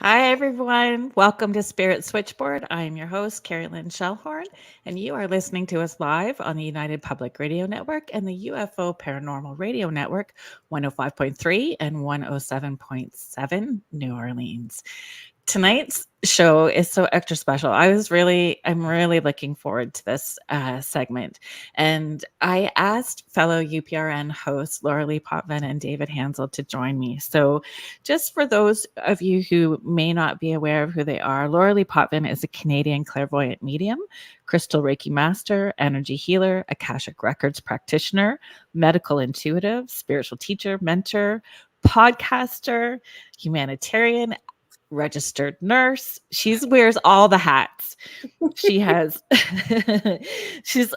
Hi, everyone. Welcome to Spirit Switchboard. I am your host, Kerrilynn Shellhorn, and you are listening to us live on the United Public Radio Network and the UFO Paranormal Radio Network, 105.3 and 107.7 New Orleans. Tonight's show is so extra special. I'm really looking forward to this segment. And I asked fellow UPRN hosts Lorilei, Potvin, and David Hanzel to join me. So, just for those of you who may not be aware of who they are, Lorilei Potvin is a Canadian clairvoyant medium, crystal Reiki master, energy healer, Akashic Records practitioner, medical intuitive, spiritual teacher, mentor, podcaster, humanitarian, registered nurse. She wears all the hats. She has she's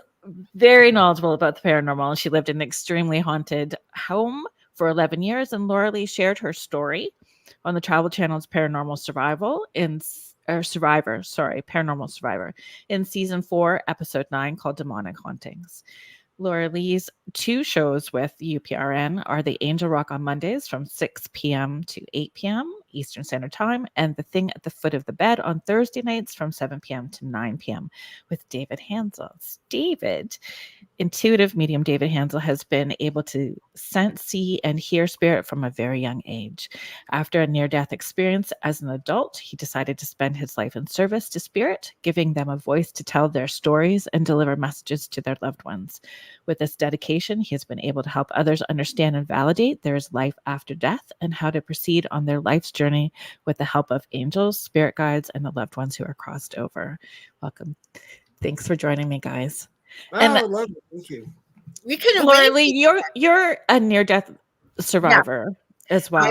very knowledgeable about the paranormal. She lived in an extremely haunted home for 11 years, and Lorilei shared her story on the Travel Channel's Paranormal Survival in Paranormal Survivor in season 4, episode 9, called Demonic Hauntings. Lorelei's two shows with UPRN are the Angel Rock on Mondays from 6 p.m. to 8 p.m. Eastern Standard Time, and The Thing at the Foot of the Bed on Thursday nights from 7 p.m. to 9 p.m. with David Hanzel. Intuitive medium David Hanzel has been able to sense, see, and hear spirit from a very young age. After a near-death experience as an adult, he decided to spend his life in service to spirit, giving them a voice to tell their stories and deliver messages to their loved ones. With this dedication, he has been able to help others understand and validate there is life after death and how to proceed on their life's journey with the help of angels, spirit guides, and the loved ones who are crossed over. Welcome. Thanks for joining me, guys. Oh, And I love it. Thank you. We couldn't Lorilei, wait. you're a near-death survivor as well.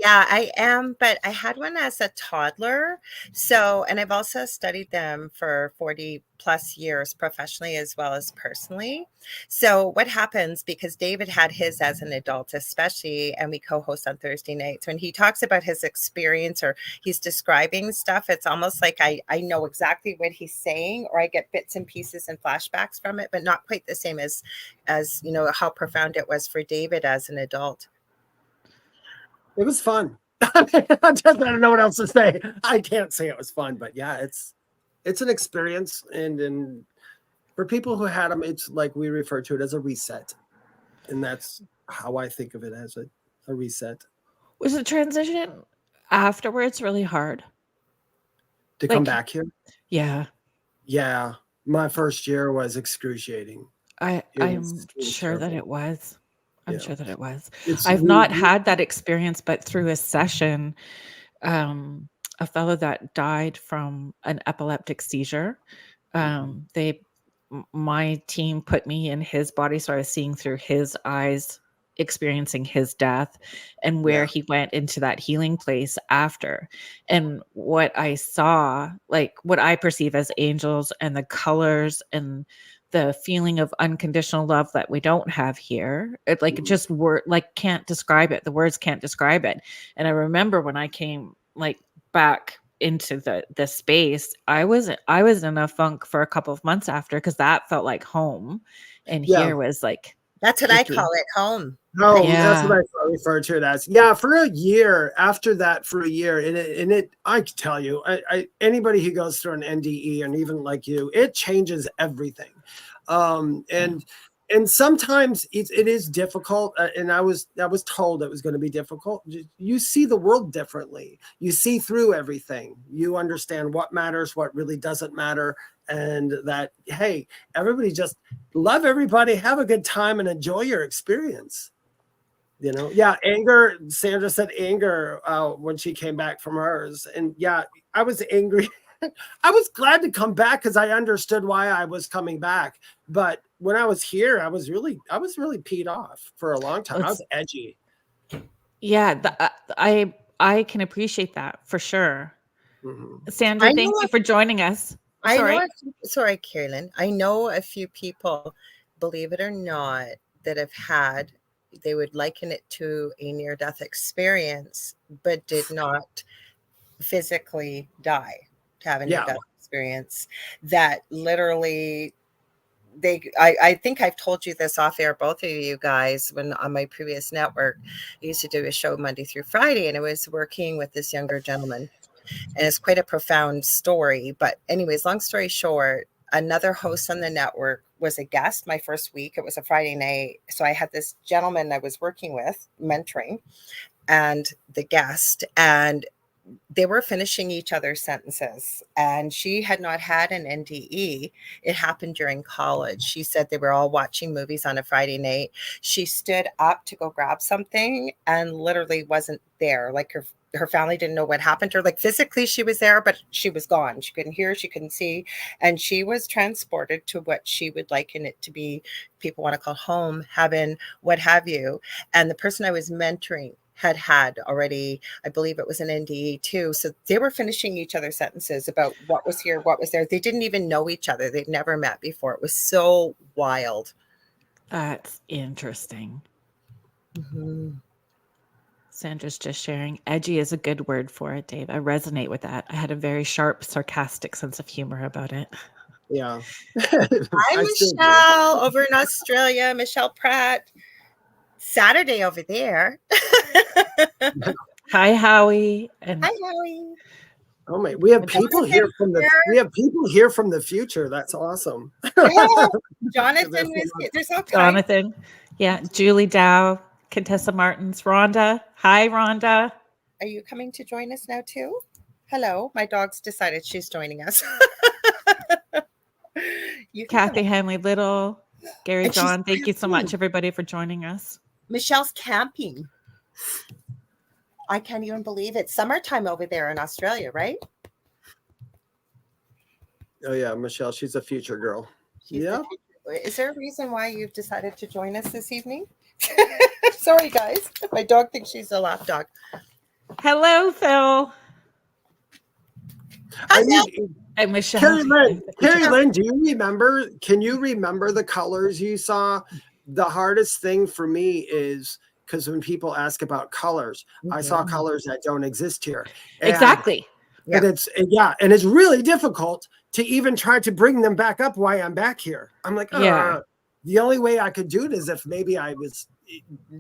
I am, but I had one as a toddler. So, and I've also studied them for 40 plus years professionally as well as personally. So, what happens, because David had his as an adult, especially, and we co host on Thursday nights, when he talks about his experience or he's describing stuff, it's almost like I know exactly what he's saying, or I get bits and pieces and flashbacks from it, but not quite the same as how profound it was for David as an adult. It was fun. I don't know what else to say. I can't say it was fun, but yeah, it's an experience, and for people who had them, it's like we refer to it as a reset, and that's how I think of it, as a reset. Was the transition afterwards really hard? To come back here? Yeah. My first year was excruciting. I'm sure that it was. I'm sure that it was. I've we- not had that experience, but through a session, a fellow that died from an epileptic seizure, my team put me in his body, so I was seeing through his eyes, experiencing his death and where he went into that healing place after. And what I saw, like what I perceive as angels and the colors and the feeling of unconditional love that we don't have here, it like just can't describe it. The words can't describe it. And I remember when I came like back into the space, I was in a funk for a couple of months after, because that felt like home, and here was like, that's what I call it, home. Oh, yeah. That's what I refer to it as. Yeah, for a year after that, and it I can tell you, anybody who goes through an NDE, and even like you, it changes everything. And sometimes it is difficult, and I was told it was going to be difficult. You see the world differently. You see through everything. You understand what matters, what really doesn't matter, and that, hey, everybody just love everybody, have a good time, and enjoy your experience. Anger. Sandra said anger when she came back from hers, and I was angry. I was glad to come back because I understood why I was coming back. But when I was here, I was really peed off for a long time. I was edgy. Yeah, I can appreciate that for sure. Mm-hmm. Sandra, thank you for joining us. Sorry, Kerrilynn. I know a few people, believe it or not, that have had, they would liken it to a near-death experience, but did not physically die to have a near-death experience. That literally, I think I've told you this off air, both of you guys, when on my previous network, I used to do a show Monday through Friday, and I was working with this younger gentleman. And it's quite a profound story. But anyways, long story short, another host on the network was a guest my first week. It was a Friday night. So I had this gentleman I was working with, mentoring, and the guest, and they were finishing each other's sentences, and she had not had an NDE. It happened during college. She said they were all watching movies on a Friday night. She stood up to go grab something and literally wasn't there. Like her family didn't know what happened to her. Like physically she was there, but she was gone. She couldn't hear, she couldn't see. And she was transported to what she would liken it to be, people want to call home, heaven, what have you. And the person I was mentoring had already, I believe it was an NDE too. So they were finishing each other's sentences about what was here, what was there. They didn't even know each other. They'd never met before. It was so wild. That's interesting. Mm-hmm. Sandra's just sharing. Edgy is a good word for it, Dave. I resonate with that. I had a very sharp, sarcastic sense of humor about it. Yeah. Hi, Michelle, over in Australia. Michelle Pratt. Saturday over there. Hi, Howie. And hi, Howie. Oh my, we have people here from the future. That's awesome. Yeah. Jonathan was here. There's all kinds. Jonathan. Yeah. Julie Dow, Contessa Martins, Rhonda. Hi, Rhonda. Are you coming to join us now too? Hello. My dog's decided she's joining us. Kathy Hanley Little, Gary John. Thank you so much, everybody, for joining us. Michelle's camping. I can't even believe it. Summertime over there in Australia, right? Oh yeah, Michelle, she's a future girl. Yeah. Is there a reason why you've decided to join us this evening? Sorry, guys. My dog thinks she's a lap dog. Hello, Phil. And Michelle. Kerrilynn, do you remember? Can you remember the colors you saw? The hardest thing for me is because when people ask about colors, I saw colors that don't exist here. Exactly. And it's really difficult to even try to bring them back up while I'm back here. I'm like, the only way I could do it is if maybe I was,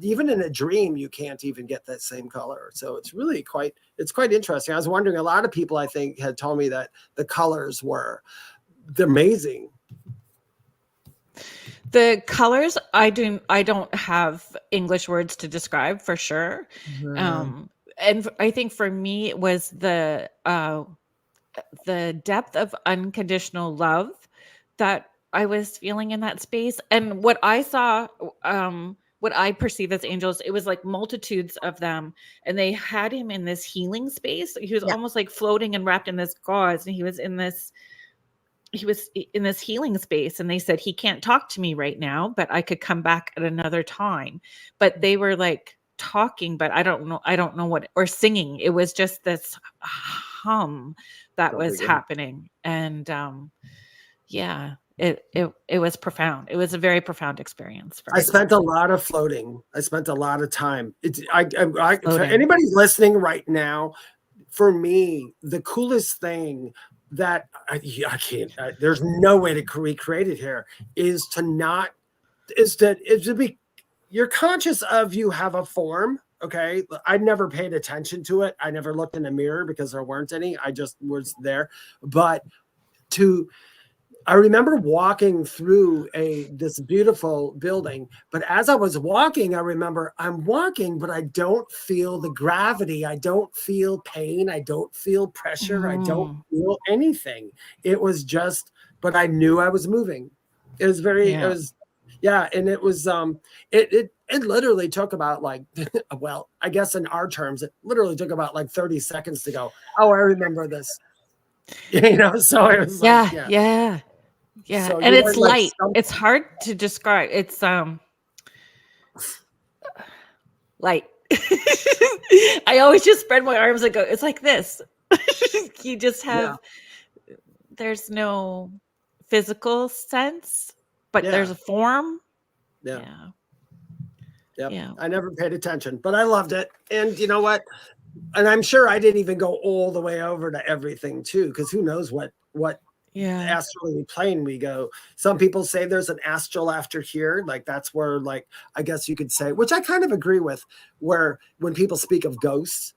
even in a dream, you can't even get that same color. So it's really quite interesting. I was wondering, a lot of people I think had told me that the colors were amazing. The colors, I don't have English words to describe for sure. Mm-hmm. And I think for me it was the depth of unconditional love that I was feeling in that space. And what I saw, what I perceive as angels, it was like multitudes of them. And they had him in this healing space. He was almost like floating and wrapped in this gauze. And he was in this healing space, and they said, he can't talk to me right now, but I could come back at another time. But they were like talking, but I don't know what, or singing. It was just this hum that was happening. And it was profound. It was a very profound experience for me. I spent a lot of floating. I spent a lot of time. For anybody listening right now, for me, the coolest thing that I can't, there's no way to recreate it here, is to be, you're conscious of, you have a form. Okay. I never paid attention to it. I never looked in a mirror because there weren't any. I just was there. But I remember walking through this beautiful building, but as I was walking, I remember I'm walking, but I don't feel the gravity. I don't feel pain. I don't feel pressure. I don't feel anything. It was just, but I knew I was moving. It was and it was, it literally took about like, well, I guess in our terms, it literally took about like 30 seconds to go, oh, I remember this. So it was Yeah. So and it's light. It's hard to describe. It's light. I always just spread my arms and go, it's like this. You just have, there's no physical sense, but there's a form. Yeah. I never paid attention, but I loved it. And you know what? And I'm sure I didn't even go all the way over to everything too, because who knows what astrally plane we go. Some people say there's an astral after here, like that's where, like, I guess you could say, which I kind of agree with, where when people speak of ghosts,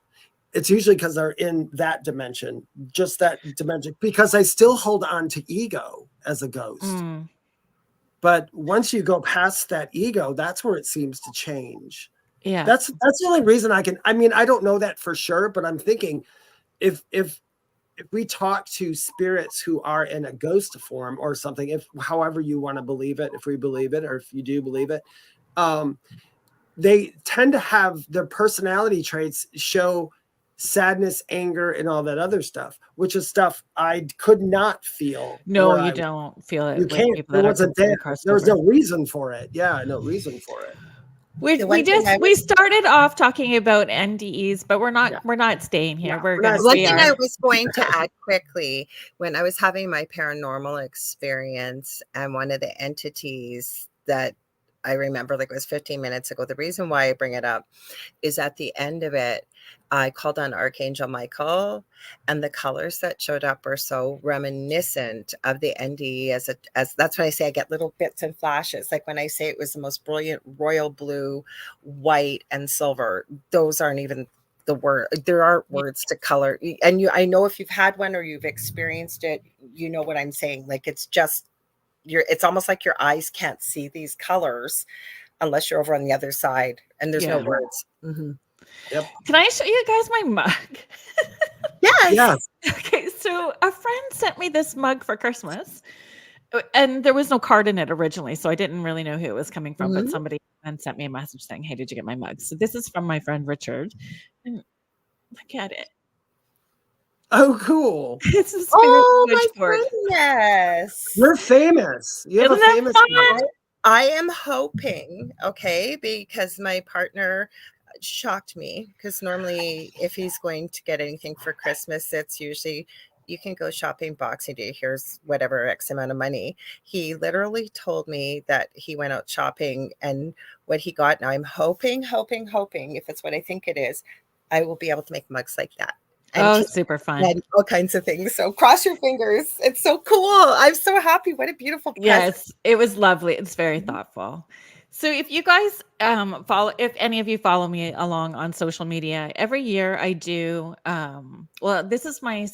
it's usually because they're in that dimension, just that dimension, because I still hold on to ego as a ghost. But once you go past that ego, that's where it seems to change. Yeah. That's the only reason I don't know that for sure, but I'm thinking if we talk to spirits who are in a ghost form or something, if however you want to believe it, if we believe it, or if you do believe it, they tend to have their personality traits show sadness, anger, and all that other stuff, which is stuff I could not feel. No, you don't feel it. You with can't. People There that are wasn't completely there. crossed There was over. no reason for it. Yeah, no reason for it. We started off talking about NDEs, but we're not staying here. Yeah, We're we're going not to One stay thing on. I was going to add quickly, when I was having my paranormal experience, and one of the entities that I remember, like it was 15 minutes ago, the reason why I bring it up is at the end of it, I called on Archangel Michael, and the colors that showed up are so reminiscent of the NDE as that's when I say I get little bits and flashes. Like when I say it was the most brilliant royal blue, white, and silver, those aren't even the word. There are words to color. And I know if you've had one or you've experienced it, you know what I'm saying. Like it's just it's almost like your eyes can't see these colors unless you're over on the other side and there's no words. Mm-hmm. Yep. Can I show you guys my mug? Yes. Yeah. Okay, so a friend sent me this mug for Christmas, and there was no card in it originally, so I didn't really know who it was coming from. But somebody then sent me a message saying, "Hey, did you get my mug?" So this is from my friend Richard, and look at it. Oh, cool. It's a Spirit Switchboard. My goodness. You're famous. You have Isn't a that famous fun? I am hoping, okay, because my partner shocked me, because normally if he's going to get anything for Christmas, it's usually you can go shopping Boxing Day, here's whatever X amount of money. He literally told me that he went out shopping and what he got. Now I'm hoping, if it's what I think it is, I will be able to make mugs like that. And super fun. And all kinds of things. So cross your fingers. It's so cool. I'm so happy. What a beautiful present. Yes, it was lovely. It's very thoughtful. So if you guys if any of you follow me along on social media, every year I do this was my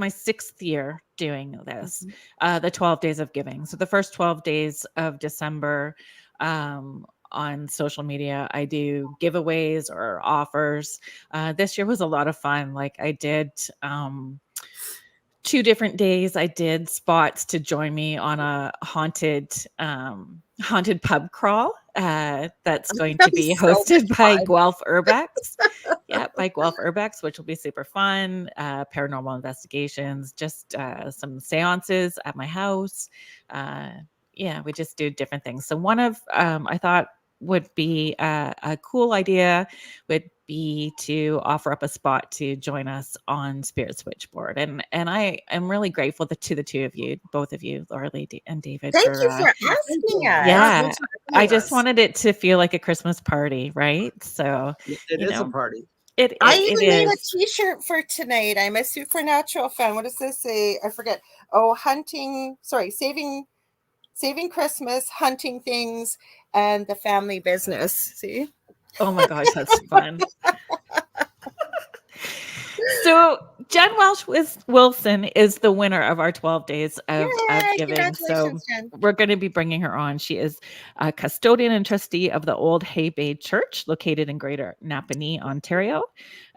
6th year doing this, the 12 days of giving. So the first 12 days of December on social media, I do giveaways or offers. This year was a lot of fun. Like I did 2 different days, I did spots to join me on a haunted pub crawl that's going to be hosted by Guelph Urbex. Yeah, by Guelph Urbex, which will be super fun. Paranormal investigations, just some seances at my house. Yeah, we just do different things. So one of I thought would be a cool idea would be to offer up a spot to join us on Spirit Switchboard. And I am really grateful to the two of you, both of you, Lorilei and David. Thank you for asking us. Yeah, I just wanted it to feel like a Christmas party, right? So it is a party. I even made a t-shirt for tonight. I'm a supernatural fan. What does this say? I forget. Oh, saving Christmas, hunting things, and the family business. See? Oh my gosh, that's fun. So Jen Welch-Wilson is the winner of our 12 days of giving. So we're going to be bringing her on. She is a custodian and trustee of the Old Hay Bay Church located in Greater Napanee, Ontario.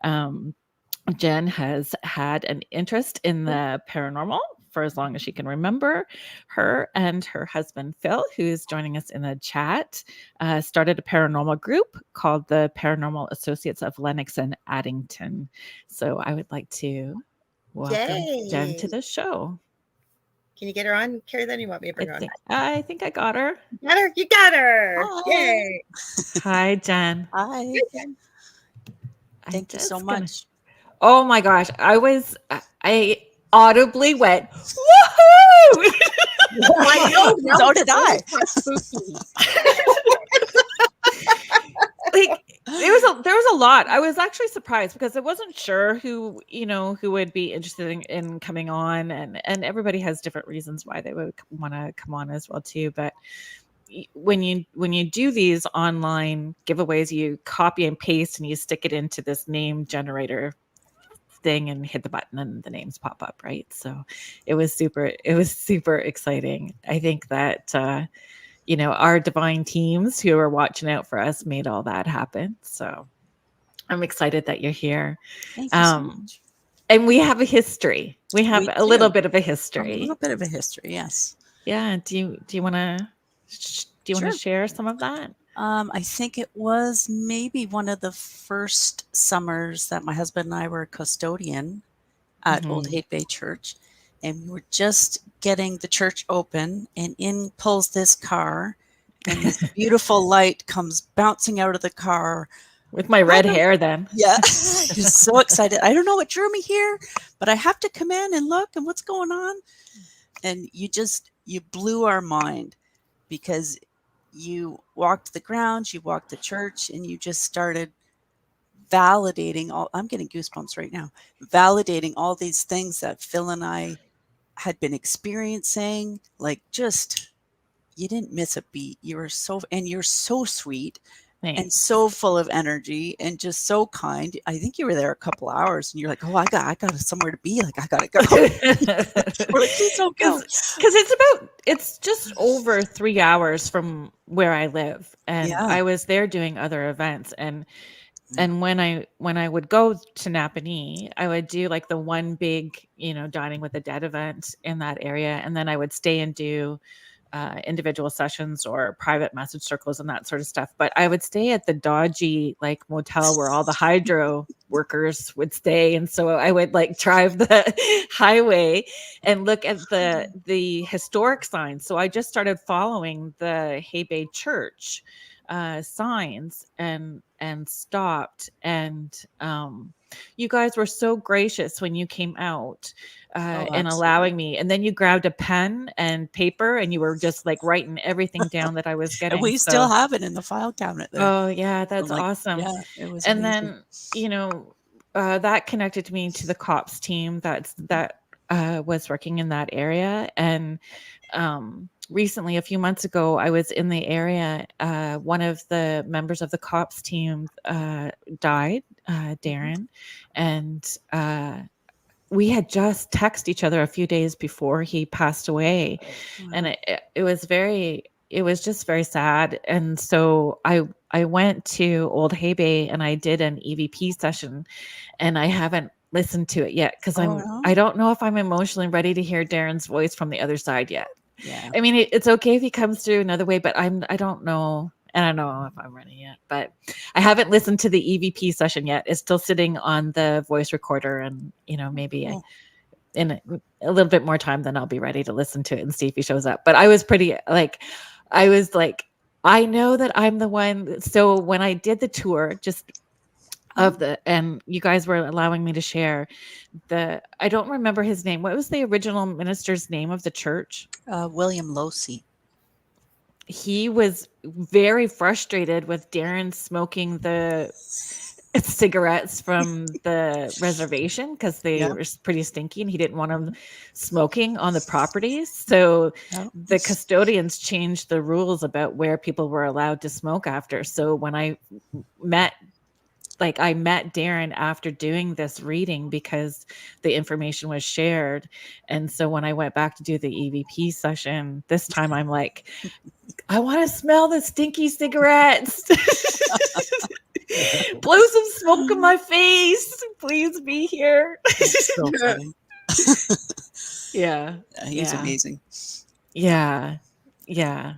Jen has had an interest in the paranormal for as long as she can remember. Her and her husband, Phil, who is joining us in the chat, started a paranormal group called the Paranormal Associates of Lennox and Addington. So I would like to welcome Jen to the show. Can you get her on, Kerrilynn? You want me to bring her on? I think I got her. You got her. Hi. Yay. Hi, Jen. Hi. Jen. Thank you so much. Oh my gosh. I audibly went, woohoo! I know. So did I. Like there was a lot. I was actually surprised because I wasn't sure who would be interested in coming on, and everybody has different reasons why they would want to come on as well too. But when you do these online giveaways, you copy and paste and you stick it into this name generator thing and hit the button and the names pop up, right? So it was super exciting. I think that our divine teams who are watching out for us made all that happen. So I'm excited that you're here. Thank you so much. And we have a history. We have We a little do. bit of a A history. little bit of a history, yes. Yeah. Do you want to Sure. share some of that? I think it was maybe one of the first summers that my husband and I were custodian at Old Haight Bay Church, and we were just getting the church open, and in pulls this car, and this beautiful light comes bouncing out of the car. With my red hair then. Yeah. Just so excited. I don't know what drew me here, but I have to come in and look and what's going on. And you blew our mind, because you walked the grounds, you walked the church, and you just started validating I'm getting goosebumps right now, validating all these things that Phil and I had been experiencing. Like, just, you didn't miss a beat. You're so sweet. Thanks. And so full of energy and just so kind. I think you were there a couple hours and you're like, oh, I got somewhere to be. Like, I got to go. We're like, please don't go. Because it's just over 3 hours from where I live. And I was there doing other events. And when I would go to Napanee, I would do like the one big, dining with the dead event in that area. And then I would stay and do individual sessions or private message circles and that sort of stuff. But I would stay at the dodgy like motel where all the hydro workers would stay. And so I would like drive the highway and look at the historic signs. So I just started following the Haight Bay Church signs and stopped. And you guys were so gracious when you came out and allowing me. And then you grabbed a pen and paper and you were just like writing everything down that I was getting. And we still have it in the file cabinet there. Oh yeah, that's awesome. Yeah, it was and amazing. Then that connected me to the COPS team that was working in that area. And recently, a few months ago, I was in the area. One of the members of the COPS team died, Darren, and we had just texted each other a few days before he passed away. Wow. And it was just very sad. And so I went to Old Haight Bay and I did an EVP session, and I haven't listened to it yet because I don't know if I'm emotionally ready to hear Darren's voice from the other side yet. Yeah. I mean, it's okay if he comes through another way, but I don't know. And I don't know if I'm ready yet, but I haven't listened to the EVP session yet. It's still sitting on the voice recorder, and maybe in a little bit more time, then I'll be ready to listen to it and see if he shows up. But I was I know that I'm the one. So when I did the tour, and you guys were allowing me to share I don't remember his name. What was the original minister's name of the church? William Losey. He was very frustrated with Darren smoking the cigarettes from the reservation because they were pretty stinky and he didn't want them smoking on the properties. So the custodians changed the rules about where people were allowed to smoke after. So when I met Darren after doing this reading because the information was shared. And so when I went back to do the EVP session, this time I'm like, I want to smell the stinky cigarettes. Blow some smoke in my face. Please be here. That's so funny. Yeah. He's amazing. Yeah. Yeah.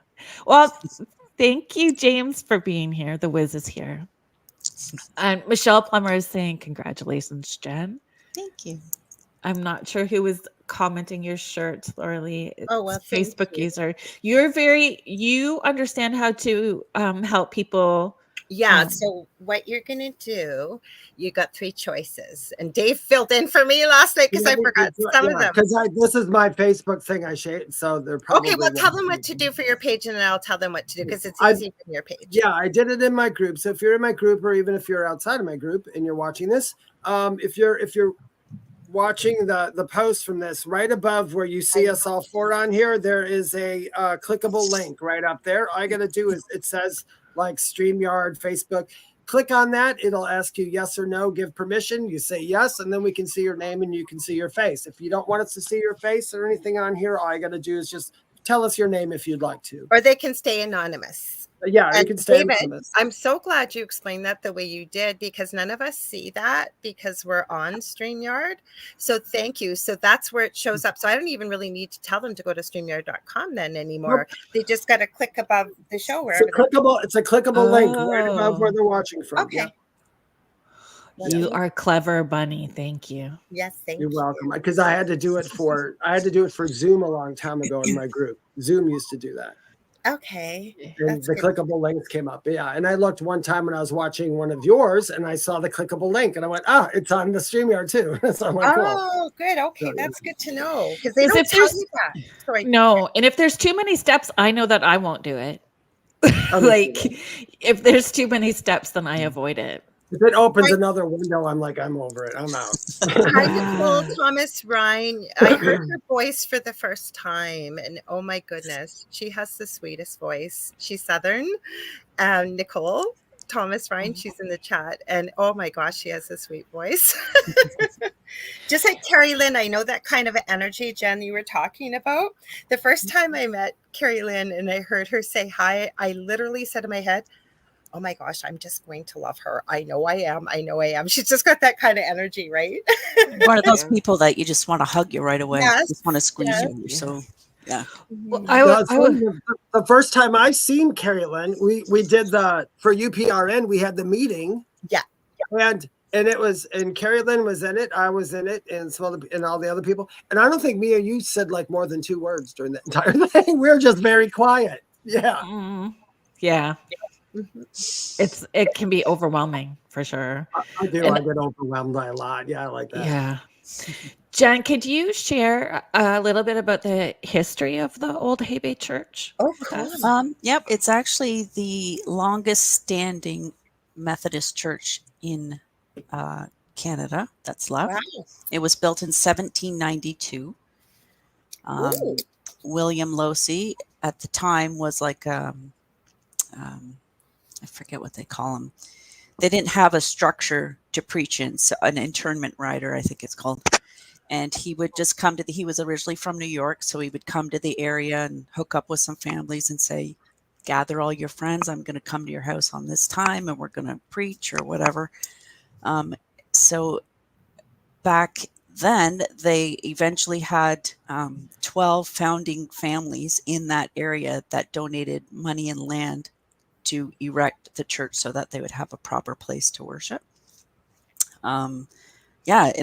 Well, thank you, James, for being here. The Wiz is here. And Michelle Plummer is saying, congratulations, Jen. Thank you. I'm not sure who was commenting your shirt, Lorilei. Oh, well, Facebook user. You understand how to help people. Yeah. So what you're going to do, you got 3 choices, and Dave filled in for me last night because I forgot some of them. Because this is my Facebook thing I shared. So they're probably. Okay. Well, tell them what to do for your page, and then I'll tell them what to do because it's easy from your page. Yeah, I did it in my group. So if you're in my group, or even if you're outside of my group and you're watching this, if you're watching the post from this, right above where you see us all four on here, there is a clickable link right up there. All I got to do is, it says like StreamYard, Facebook. Click on that. It'll ask you yes or no, give permission. You say yes, and then we can see your name and you can see your face. If you don't want us to see your face or anything on here, all I got to do is just tell us your name if you'd like to. Or they can stay anonymous. Yeah, you can stay David, anonymous. I'm so glad you explained that the way you did, because none of us see that because we're on StreamYard. So thank you. So that's where it shows up. So I don't even really need to tell them to go to StreamYard.com then anymore. Nope. They just got to click above the show. It's a clickable link right above where they're watching from. Okay. Yeah. You are clever, Bunny. Thank you. Yes, thank you. You're welcome. Because I had to do it for Zoom a long time ago in my group. Zoom used to do that. Okay. And the clickable links came up. Yeah. And I looked one time when I was watching one of yours and I saw the clickable link and I went, it's on the StreamYard too. So I'm like, oh, good. Okay. So, that's good to know. Because they don't if tell you that. Sorry. No. And if there's too many steps, I know that I won't do it. Like if there's too many steps, then I avoid it. If it opens another window, I'm over it. I'm out. Hi, Nicole Thomas Ryan. I heard her voice for the first time, and oh my goodness, she has the sweetest voice. She's Southern. Nicole Thomas Ryan, she's in the chat, and oh my gosh, she has a sweet voice. Just like Kerrilynn, I know that kind of energy, Jen, you were talking about. The first time I met Kerrilynn and I heard her say hi, I literally said in my head, oh my gosh, I'm just going to love her. I know I am. I know I am. She's just got that kind of energy, right? One of those people that you just want to hug you right away. Yes. Just want to squeeze you. So, yeah. Well, the first time I seen Kerrilynn, we did for UPRN, we had the meeting. Yeah. And Kerrilynn was in it. I was in it, and all the other people. And I don't think me or you said like more than 2 words during the entire thing. We were just very quiet. Yeah. Mm-hmm. Yeah. It can be overwhelming for sure. I do. I get overwhelmed by a lot. Yeah, I like that. Yeah. Jen, could you share a little bit about the history of the old Hay Bay Church? Oh, cool. Yep. It's actually the longest standing Methodist church in Canada that's left. Wow. It was built in 1792. William Losey at the time was like I forget what they call them. They didn't have a structure to preach in, so an internment rider, I think it's called. And he would just come to he was originally from New York, so he would come to the area and hook up with some families and say, gather all your friends. I'm going to come to your house on this time and we're going to preach or whatever. So back then, they eventually had 12 founding families in that area that donated money and land to erect the church so that they would have a proper place to worship. And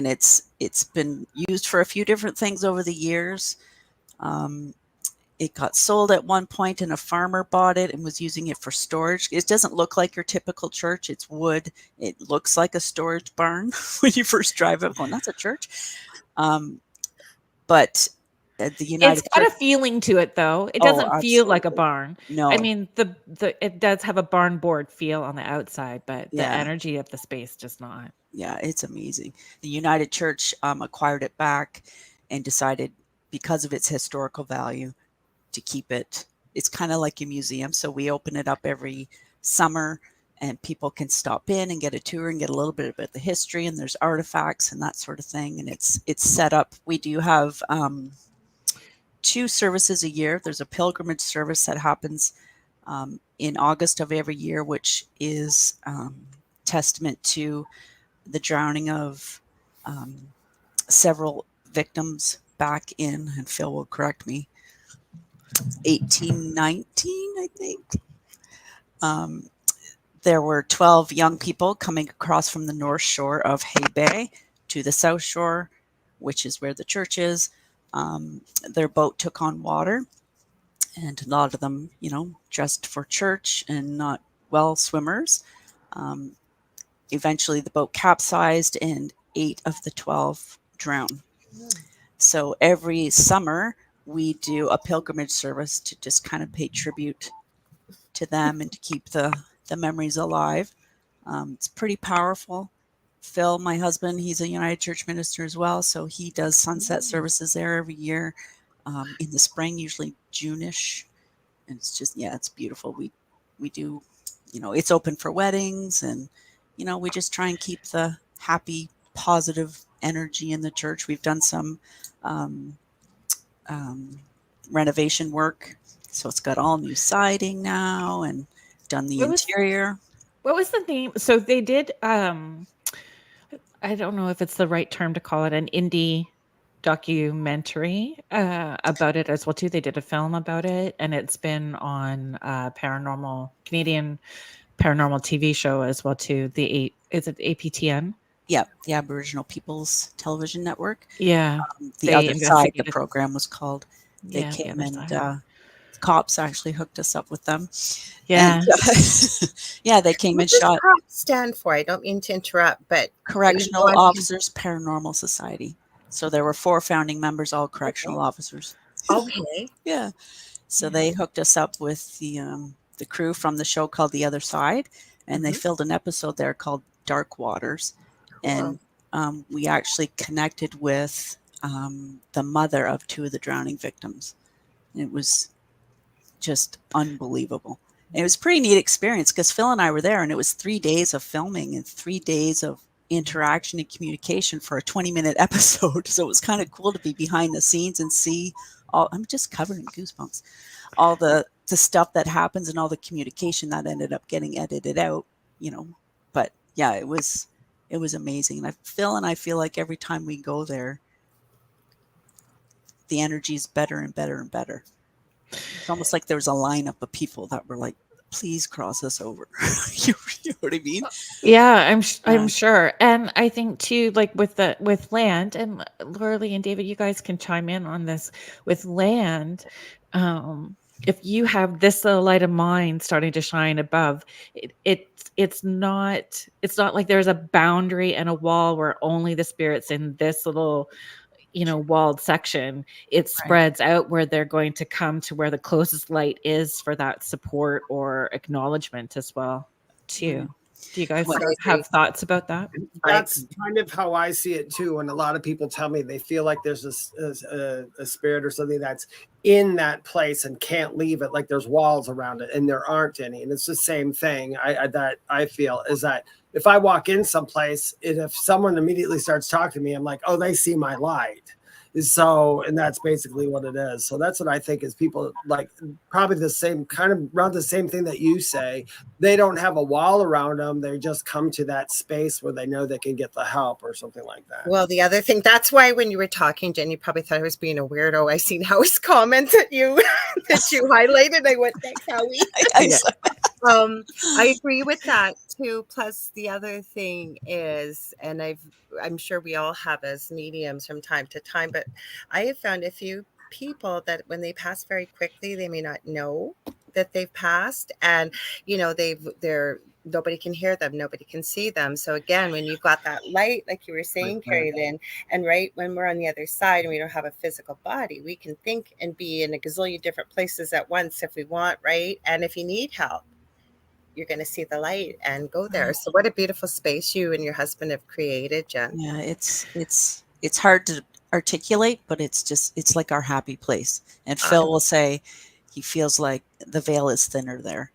it's been used for a few different things over the years. It got sold at one point and a farmer bought it and was using it for storage. It doesn't look like your typical church. It's wood. It looks like a storage barn when you first drive up going, that's a church. But the United It's got a feeling to it, though. It doesn't feel like a barn. No, I mean, it does have a barn board feel on the outside, but the energy of the space does not. Yeah, it's amazing. The United Church acquired it back and decided, because of its historical value, to keep it. It's kind of like a museum. So we open it up every summer and people can stop in and get a tour and get a little bit about the history, and there's artifacts and that sort of thing. And it's set up. We do have 2 services a year. There's a pilgrimage service that happens in August of every year, which is testament to the drowning of several victims back in, and Phil will correct me, 1819, I think. There were 12 young people coming across from the north shore of Hay Bay to the south shore, which is where the church is. Their boat took on water, and a lot of them, dressed for church and not well swimmers. Eventually the boat capsized and 8 of the 12 drowned. So every summer we do a pilgrimage service to just kind of pay tribute to them and to keep the memories alive. It's pretty powerful. Phil, my husband, he's a United Church minister as well, so he does sunset services there every year in the spring, usually June-ish. And it's just, yeah, it's beautiful. We do, it's open for weddings, and we just try and keep the happy, positive energy in the church. We've done some renovation work, so it's got all new siding now, and done the interior. What was the name? So they did I don't know if it's the right term to call it, an indie documentary about it as well too. They did a film about it, and it's been on Canadian paranormal TV show as well too. Is it APTN? Yeah, the Aboriginal People's Television Network. Yeah, the other side, the program was called. They came and cops actually hooked us up with them. Yeah. And, yeah, they came and shot. What does COPS stand for? I don't mean to interrupt, but Correctional Officers Paranormal Society. So there were 4 founding members, all correctional officers. Okay. Yeah. So they hooked us up with the crew from the show called The Other Side, and they filmed an episode there called Dark Waters. Cool. And we actually connected with the mother of 2 of the drowning victims. It was just unbelievable. It was a pretty neat experience because Phil and I were there, and it was 3 days of filming and 3 days of interaction and communication for a 20-minute episode. So it was kind of cool to be behind the scenes and see all. I'm just covered in goosebumps. All the stuff that happens and all the communication that ended up getting edited out, But yeah, it was amazing. And Phil and I feel like every time we go there, the energy is better and better and better. It's almost like there was a lineup of people that were like, please cross us over. You know what I mean? Yeah, I'm sure. And I think too, like with land, and Lorilei and David, you guys can chime in on this. With land, if you have this little light of mine starting to shine above, it's not like there's a boundary and a wall where only the spirits in this little walled section. It spreads out where they're going to come to where the closest light is for that support or acknowledgement as well too. Do you guys have thoughts about that? That's kind of how I see it too. And a lot of people tell me they feel like there's a spirit or something that's in that place and can't leave it, like there's walls around it, and there aren't any. And it's the same thing that I feel is that if I walk in someplace, if someone immediately starts talking to me, I'm like, oh, they see my light. So, and that's basically what it is. So that's what I think is people like probably the same kind of around the same thing that you say. They don't have a wall around them. They just come to that space where they know they can get the help or something like that. Well, the other thing, that's why when you were talking, Jen, you probably thought I was being a weirdo. I seen Howie's comments at you that you highlighted. I went, thanks, Howie. I agree with that too. Plus the other thing is, and I'm sure we all have as mediums from time to time, but I have found a few people that when they pass very quickly, they may not know that they've passed, and they're nobody can hear them, nobody can see them. So again, when you've got that light, like you were saying, Kerrilynn, and right when we're on the other side and we don't have a physical body, we can think and be in a gazillion different places at once if we want, right? And if you need help, you're going to see the light and go there. So what a beautiful space you and your husband have created, Jen. Yeah, it's hard to articulate, but it's like our happy place. And Phil will say he feels like the veil is thinner there.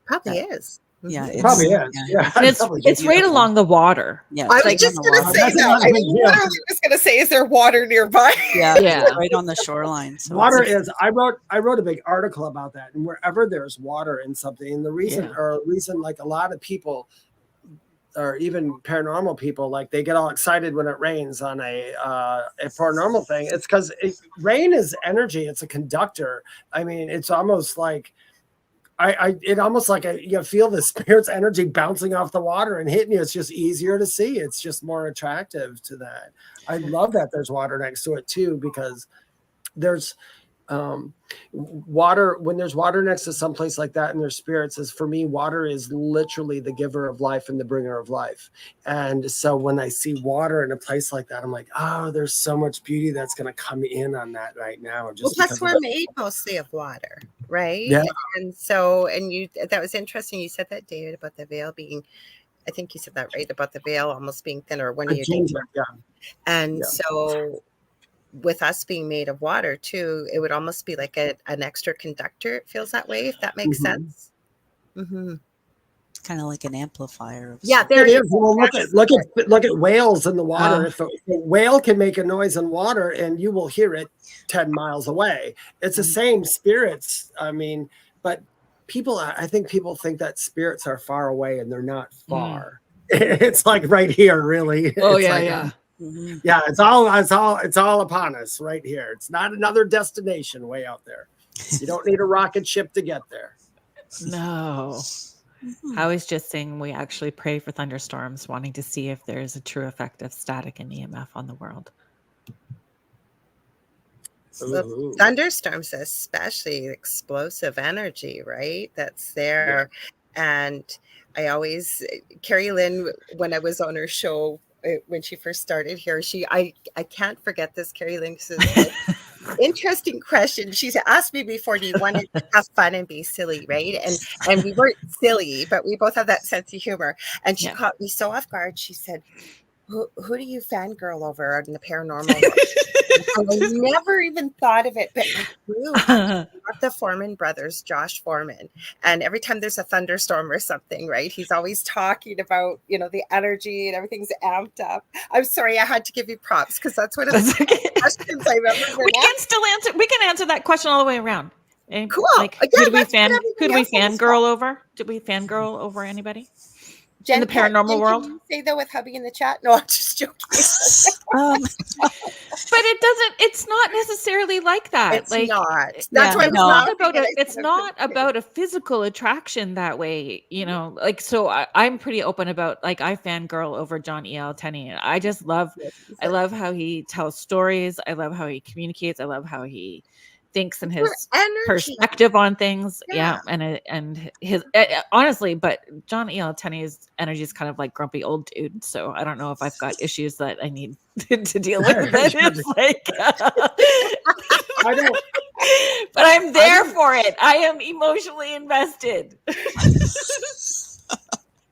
Probably is. Yeah, it probably is. Yeah. And it's right along the water. Yeah, I was just going to say that. I literally was going to say, is there water nearby? Yeah, right on the shoreline. So water is. I wrote a big article about that, and wherever there's water in something, and the reason like a lot of people, or even paranormal people, like they get all excited when it rains on a paranormal thing. It's because rain is energy. It's a conductor. I mean, it's almost like. You feel the spirit's energy bouncing off the water and hitting you. It's just easier to see. It's just more attractive to that. I love that there's water next to it too, because there's water. When there's water next to someplace like that and there's spirits, for me, water is literally the giver of life and the bringer of life. And so when I see water in a place like that, I'm like, oh, there's so much beauty that's going to come in on that right now. Plus we're made mostly of water. Right. Yeah. And so, that was interesting. You said that, David, about the veil being I think you said that right about the veil almost being thinner when A you ginger, yeah. And Yeah. so with us being made of water too, it would almost be like an extra conductor. It feels that way, if that makes sense. Mm-hmm. It's kind of like an amplifier. Of Yeah, sorts. there It you is. go. Well, look at whales in the water. Oh. If a whale can make a noise in water, and you will hear it 10 miles away. It's the same spirits. I mean, but I think people think that spirits are far away, and they're not far. It's like right here, really. Oh, It's yeah, like, yeah. Mhm. yeah. It's all upon us right here. It's not another destination way out there. You don't need a rocket ship to get there. No. I was just saying we actually pray for thunderstorms, wanting to see if there's a true effect of static and EMF on the world. The thunderstorms, especially explosive energy, right? That's there. And I always, Kerrilynn, when I was on her show, when she first started here, I can't forget this, Kerrilynn, because it's like, interesting question. She's asked me before, do you want to have fun and be silly, right? And we weren't silly, but we both have that sense of humor. And she caught me so off guard. She said, who do you fangirl over in the paranormal world? And I never even thought of it, but I do. I love the Foreman brothers, Josh Foreman. And every time there's a thunderstorm or something, right, he's always talking about, the energy and everything's amped up. I'm sorry, I had to give you props because that's one of the questions I remember. We can still answer. We can answer that question all the way around. And cool. Like, Yeah, who do we fangirl over? Did we fangirl over anybody? Jen, in the paranormal world? Can you say that with hubby in the chat? No, I'm just joking. But it's not necessarily like that. It's like, not. That's why it's not about a physical attraction that way, like, so I'm pretty open about, like, I fangirl over John E.L. Tenney. I just love, I love how he tells stories. I love how he communicates. I love how he thinks and his perspective on things. Yeah. And his, honestly, but John E.L. Tenney's energy is kind of like grumpy old dude. So I don't know if I've got issues that I need to deal with. But it's like, I don't, but I'm there for it. I am emotionally invested.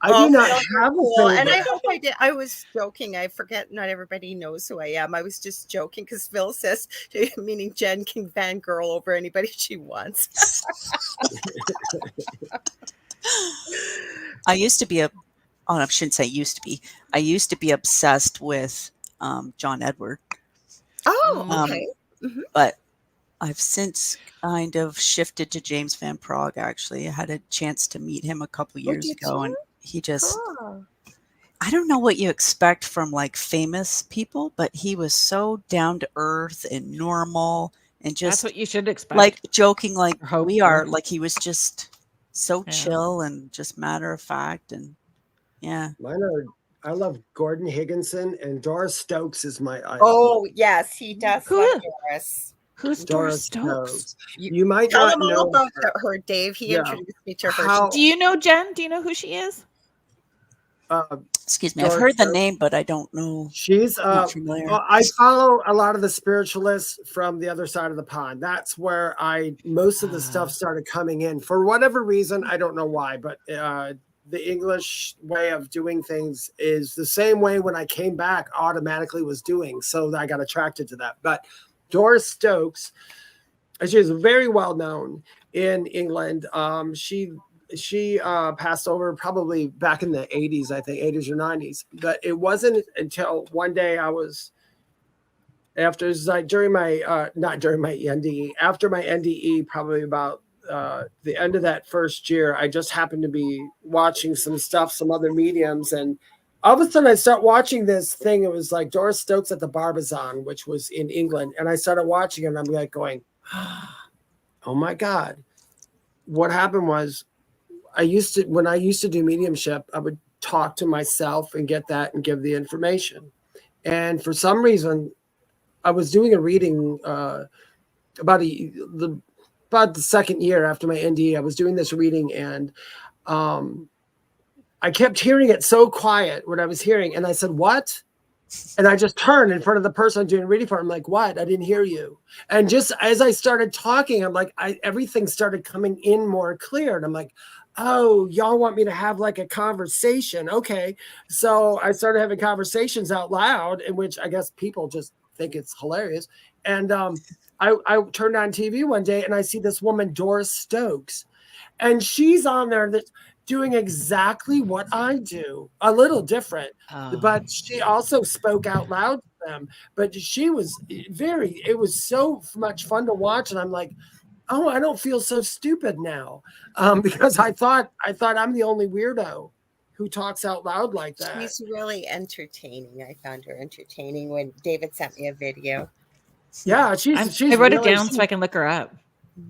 I do not have a favorite. And I hope I did. I was joking. I forget not everybody knows who I am. I was just joking because Phil says, meaning Jen can fangirl over anybody she wants. I used to be I shouldn't say used to be. I used to be obsessed with John Edward. Oh, okay. But I've since kind of shifted to James Van Prague, actually. I had a chance to meet him a couple years ago, and he just, I don't know what you expect from like famous people, but he was so down to earth and normal and just, that's what you should expect. Like joking like we are, for. like he was just so chill and just matter of fact. And yeah. I love Gordon Higginson, and Doris Stokes is my idol. Oh, yes, he does love Doris. Who's Doris Stokes? You might tell not him all know about her, Dave. He introduced me to her. Do you know Jen? Do you know who she is? Excuse me, I've heard the name, but I don't know. She's not familiar. I follow a lot of the spiritualists from the other side of the pond. That's where most of the stuff started coming in. For whatever reason, I don't know why, but the English way of doing things is the same way when I came back automatically was doing. So I got attracted to that. But Doris Stokes, she is very well known in England. She passed over probably back in the 80s, I think 80s or 90s. But it wasn't until one day after my NDE, probably about the end of that first year, I just happened to be watching some other mediums, and all of a sudden I start watching this thing. It was like Doris Stokes at the Barbizon, which was in England. And I started watching it, and I'm like going, oh my God. What happened was when I used to do mediumship, I would talk to myself and get that and give the information. And for some reason, I was doing a reading about the second year after my NDE. I was doing this reading, and I kept hearing it so quiet what I was hearing. And I said, what? And I just turned in front of the person I'm doing a reading for. I'm like, what? I didn't hear you. And just as I started talking, I'm like, everything started coming in more clear. And I'm like, oh, y'all want me to have like a conversation. Okay. So I started having conversations out loud, in which I guess people just think it's hilarious. And I turned on TV one day and I see this woman, Doris Stokes, and she's on there that's doing exactly what I do, a little different, but she also spoke out loud to them. But she was it was so much fun to watch. And I'm like, oh, I don't feel so stupid now, because I thought I'm the only weirdo who talks out loud like that. She's really entertaining. I found her entertaining when David sent me a video. Yeah, she's I wrote it really, down so I can look her up.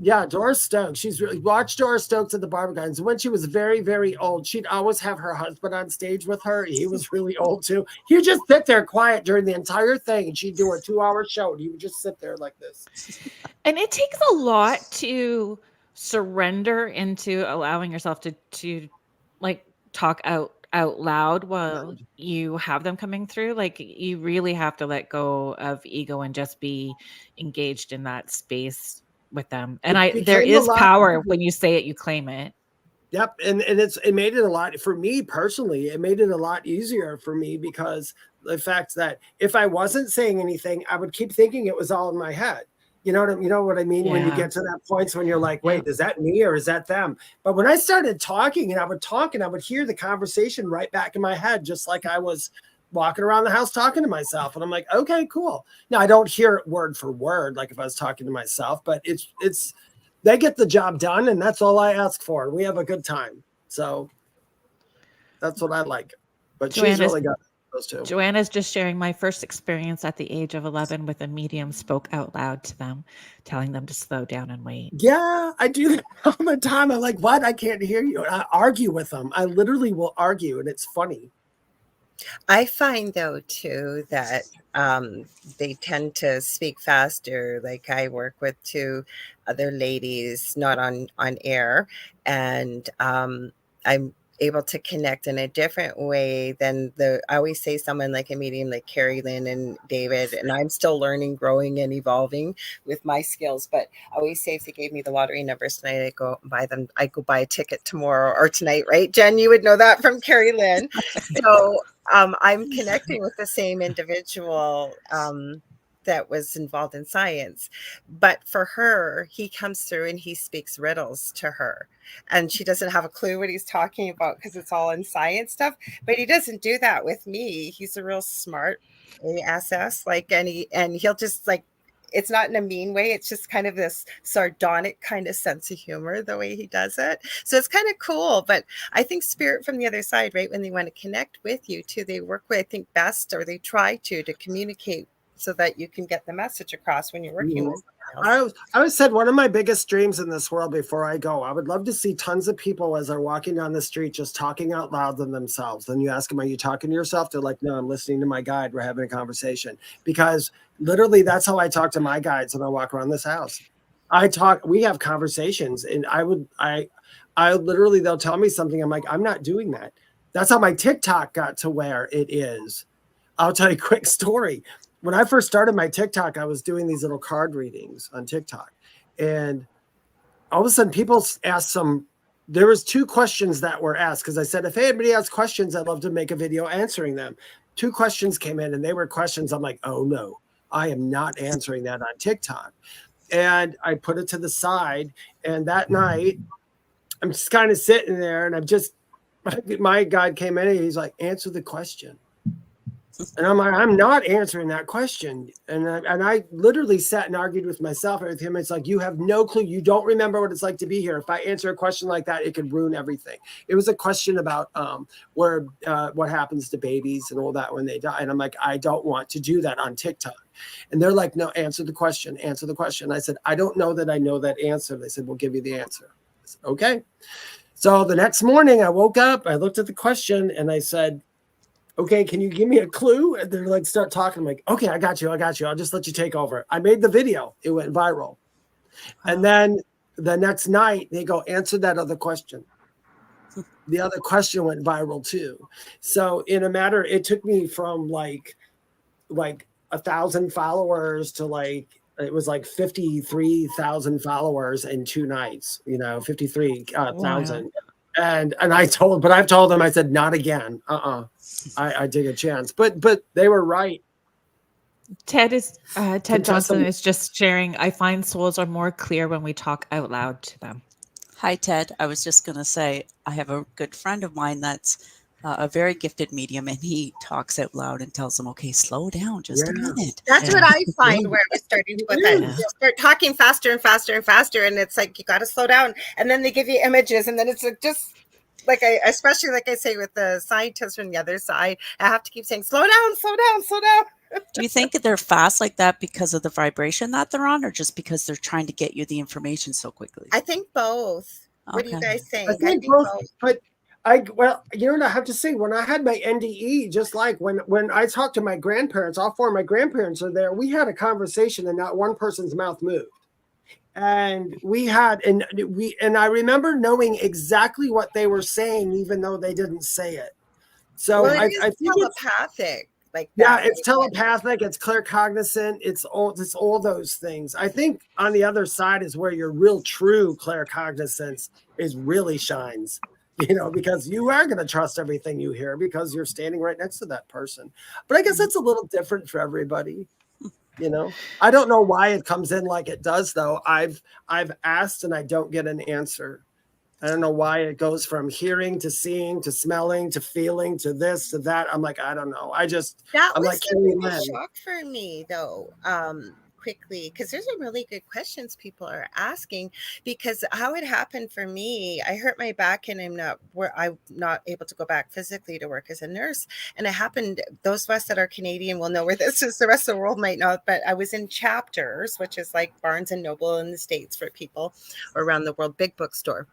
yeah, Doris Stokes. She's really watched Doris Stokes at the Barber Gardens. When she was very, very old, she'd always have her husband on stage with her. He was really old too. He would just sit there quiet during the entire thing, and she'd do a 2-hour show, and he would just sit there like this. And it takes a lot to surrender into allowing yourself to like talk out loud while you have them coming through. Like you really have to let go of ego and just be engaged in that space with them. And there is power when you say it, you claim it. Yep. And it made it a lot for me personally. It made it a lot easier for me, because the fact that if I wasn't saying anything, I would keep thinking it was all in my head. You know what I mean? Yeah. When you get to that point when you're like, wait, is that me or is that them? But when I started talking and I would talk and I would hear the conversation right back in my head, just like I was walking around the house talking to myself. And I'm like, okay, cool. Now I don't hear it word for word like if I was talking to myself, but it's they get the job done, and that's all I ask for. We have a good time. So that's what I like. But she's really got those two. Joanna's just sharing, my first experience at the age of 11 with a medium spoke out loud to them, telling them to slow down and wait. Yeah, I do that all the time. I'm like, what? I can't hear you. And I argue with them. I literally will argue, and it's funny. I find though too that they tend to speak faster. Like I work with 2 other ladies, not on air, and I'm able to connect in a different way than I always say someone like a medium like Kerrilynn and David, and I'm still learning, growing, and evolving with my skills. But I always say if they gave me the lottery numbers tonight, I go buy them. I go buy a ticket tomorrow or tonight, right? Jen, you would know that from Kerrilynn. So I'm connecting with the same individual that was involved in science. But for her, he comes through and he speaks riddles to her. And she doesn't have a clue what he's talking about because it's all in science stuff. But he doesn't do that with me. He's a real smart ASS. And he'll just it's not in a mean way. It's just kind of this sardonic kind of sense of humor, the way he does it. So it's kind of cool. But I think spirit from the other side, right, when they want to connect with you too, they work with, I think, best, or they try to communicate so that you can get the message across when you're working with someone else. I always said one of my biggest dreams in this world before I go, I would love to see tons of people as they're walking down the street just talking out loud to themselves. Then you ask them, are you talking to yourself? They're like, no, I'm listening to my guide. We're having a conversation. Because literally that's how I talk to my guides when I walk around this house. We have conversations, and I literally, they'll tell me something. I'm like, I'm not doing that. That's how my TikTok got to where it is. I'll tell you a quick story. When I first started my TikTok, I was doing these little card readings on TikTok, and all of a sudden people asked there was 2 questions that were asked, because I said, if anybody has questions, I'd love to make a video answering them. 2 questions came in, and they were questions. I'm like, oh no, I am not answering that on TikTok. And I put it to the side. And that night I'm just kind of sitting there, and my guide came in and he's like, answer the question. And I'm like, I'm not answering that question. And I literally sat and argued with myself and with him. It's like, you have no clue. You don't remember what it's like to be here. If I answer a question like that, it could ruin everything. It was a question about what happens to babies and all that when they die. And I'm like, I don't want to do that on TikTok. And they're like, no, answer the question. Answer the question. I said, I don't know that I know that answer. They said, we'll give you the answer. I said, okay. So the next morning I woke up, I looked at the question, and I said, okay, can you give me a clue? And they're like, start talking. I'm like, okay, I got you. I'll just let you take over. I made the video. It went viral. Wow. And then the next night they go, answer that other question. The other question went viral too. So it took me from like 1,000 followers to it was like 53,000 followers in 2 nights, 53,000. And I've told them, I said, not again. I take a chance. But they were right. Ted Johnson Contestant- is just sharing. I find souls are more clear when we talk out loud to them. Hi, Ted. I was just going to say, I have a good friend of mine that's a very gifted medium, and he talks out loud and tells them, okay, slow down just a minute. That's what I find where I was starting to go. Yeah. You start talking faster and faster and faster, and it's like, you got to slow down. And then they give you images, and then it's like, just like especially like I say with the scientists from the other side, I have to keep saying, slow down, slow down, slow down. Do you think that they're fast like that because of the vibration that they're on, or just because they're trying to get you the information so quickly? I think both. What do you Okay. guys think? I think both. But well, you know what I have to say? When I had my NDE, just like when I talked to my grandparents, all four of my grandparents are there. We had a conversation, and not one person's mouth moved. And I remember knowing exactly what they were saying, even though they didn't say it. So well, I it's think telepathic. Like yeah, that. it's telepathic, it's claircognizant, it's all those things. I think on the other side is where your real true claircognizance really shines, because you are going to trust everything you hear because you're standing right next to that person. But I guess that's a little different for everybody. I don't know why it comes in like it does, though. I've asked and I don't get an answer. I don't know why it goes from hearing to seeing to smelling to feeling to this to that. I'm like, I don't know. I'm was like a shock for me, though. Quickly, because there's some really good questions people are asking. Because how it happened for me, I hurt my back and I'm not able to go back physically to work as a nurse. And it happened. Those of us that are Canadian will know where this is. The rest of the world might not. But I was in Chapters, which is like Barnes and Noble in the States for people around the world, big bookstore.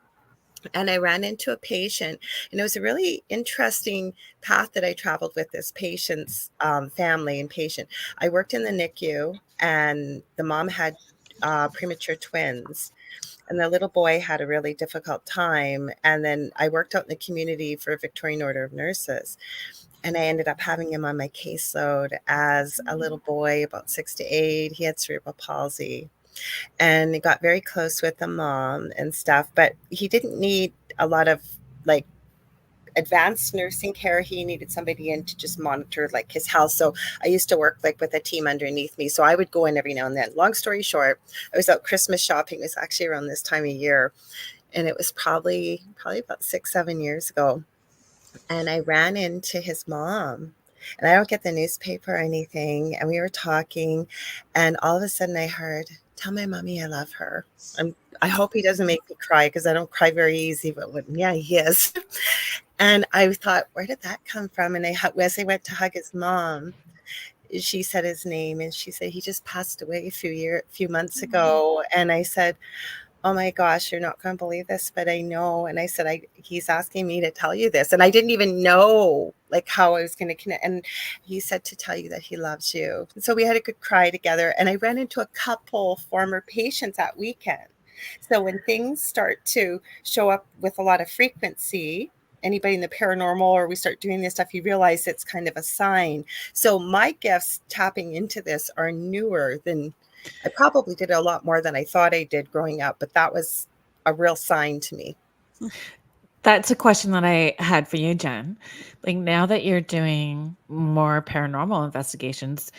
And I ran into a patient, and it was a really interesting path that I traveled with this patient's family and patient. I worked in the NICU, and the mom had premature twins, and the little boy had a really difficult time. And then I worked out in the community for Victorian Order of Nurses, and I ended up having him on my caseload as a little boy, about 6 to 8. He had cerebral palsy. And he got very close with the mom and stuff, but he didn't need a lot of like advanced nursing care. He needed somebody in to just monitor like his health. So I used to work like with a team underneath me. So I would go in every now and then. Long story short, I was out Christmas shopping. It was actually around this time of year. And it was probably about 6-7 years ago. And I ran into his mom. And I don't get the newspaper or anything. And we were talking. And all of a sudden I heard, tell my mommy I love her. I hope he doesn't make me cry because I don't cry very easy, but yeah, he is. And I thought, where did that come from? And as I went to hug his mom, she said his name, and she said he just passed away a few months ago. And I said, oh my gosh, you're not going to believe this, but I know. And I said, he's asking me to tell you this. And I didn't even know like how I was going to connect. And he said to tell you that he loves you. So we had a good cry together. And I ran into a couple former patients that weekend. So when things start to show up with a lot of frequency, anybody in the paranormal, or we start doing this stuff, you realize it's kind of a sign. So my gifts tapping into this are newer than I probably did a lot more than I thought I did growing up, but that was a real sign to me. That's a question that I had for you, Jen. Like now that you're doing more paranormal investigations,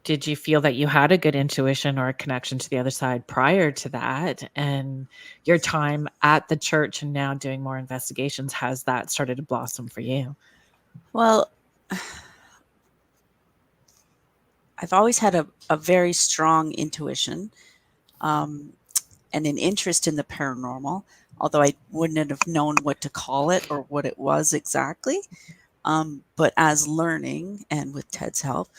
did you feel that you had a good intuition or a connection to the other side prior to that? And your time at the church and now doing more investigations, has that started to blossom for you? Well, I've always had a very strong intuition and an interest in the paranormal, although I wouldn't have known what to call it or what it was exactly. But as learning and with Ted's help,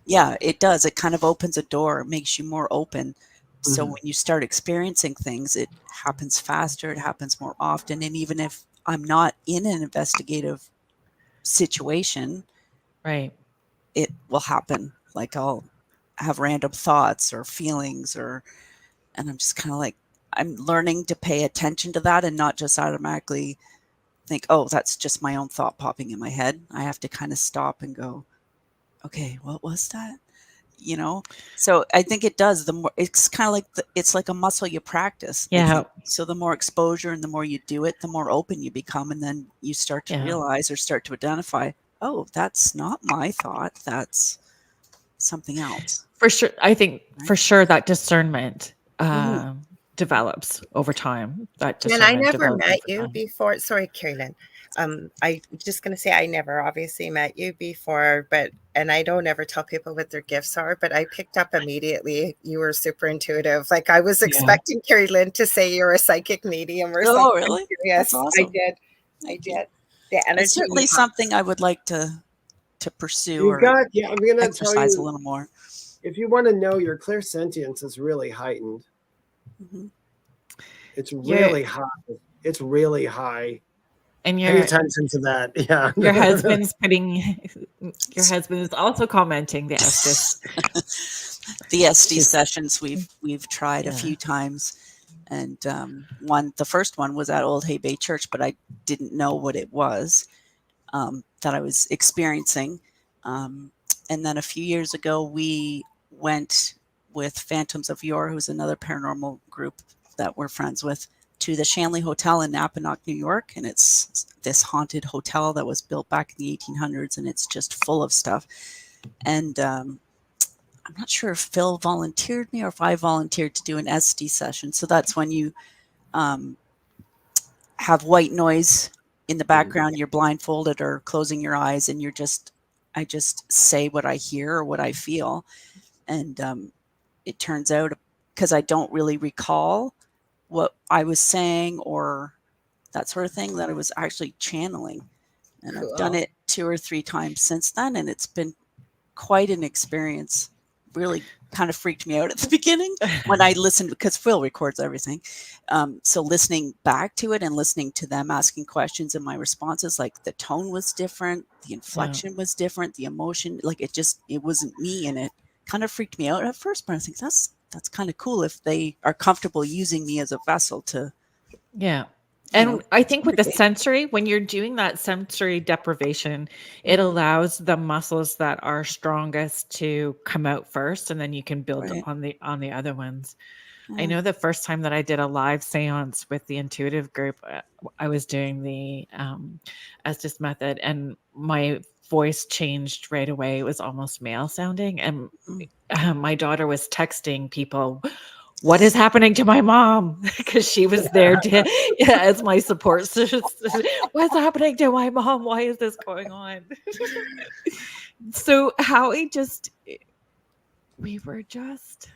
yeah, it does. It kind of opens a door, makes you more open. So when you start experiencing things, it happens faster, it happens more often. And even if I'm not in an investigative situation, right, it will happen. Like I'll have random thoughts or feelings, and I'm just kind of like, I'm learning to pay attention to that and not just automatically think, oh, that's just my own thought popping in my head. I have to kind of stop and go, okay, what was that? you know. So I think it does. The more, it's kind of like it's like a muscle you practice, I Yeah. think. So the more exposure and the more you do it, the more open you become, and then you start to Yeah. realize or start to identify, oh, that's not my thought, that's something else. For sure. I think Right. for sure that discernment Mhm. develops over time. That And I discernment never develops met over you time. before. Sorry, Kerrilynn. I just gonna say I never obviously met you before, and I don't ever tell people what their gifts are, but I picked up immediately you were super intuitive. Like I was Yeah. expecting Kerrilynn to say you're a psychic medium or something. Oh, I'm really? curious. That's awesome. I did. The energy It's you certainly have. something I would like to pursue You've or got, yeah, I'm going to tell exercise a you, little more. if you want to know, your clairsentience is really heightened. Mhm. It's You're, really high. It's really high. and Pay attention to that. Yeah. your husband's putting your husband is also commenting the Estes. The SD She's- sessions we've tried a Yeah. few times, and the first one was at Old Hay Bay Church, but I didn't know what it was that I was experiencing. And then a few years ago, we went with Phantoms of Yore, who's another paranormal group that we're friends with, to the Shanley Hotel in Napanock, New York. And it's this haunted hotel that was built back in the 1800s, and it's just full of stuff. And I'm not sure if Phil volunteered me or if I volunteered to do an SD session. So that's when you have white noise in the background, you're blindfolded or closing your eyes, and I just say what I hear or what I feel. And it turns out, because I don't really recall what I was saying or that sort of thing, that I was actually channeling. And I've done Cool. it 2 or 3 times since then, and it's been quite an experience. Really kind of freaked me out at the beginning when I listened, because Phil records everything. So listening back to it and listening to them asking questions and my responses, like the tone was different, the inflection was different, the emotion, like it wasn't me, and it kind of freaked me out at first. But I think that's kind of cool if they are comfortable using me as a vessel to. Yeah. You And know, I think with the communicate. sensory, when you're doing that sensory deprivation, it allows the muscles that are strongest to come out first, and then you can build Right. on the other ones. I Yeah. know the first time that I did a live seance with the intuitive group, I was doing the Estes method, and my voice changed right away. It was almost male sounding, and my daughter was texting people, "What is happening to my mom?" Because she was there as my support system. What's happening to my mom? Why is this going on? So we were just,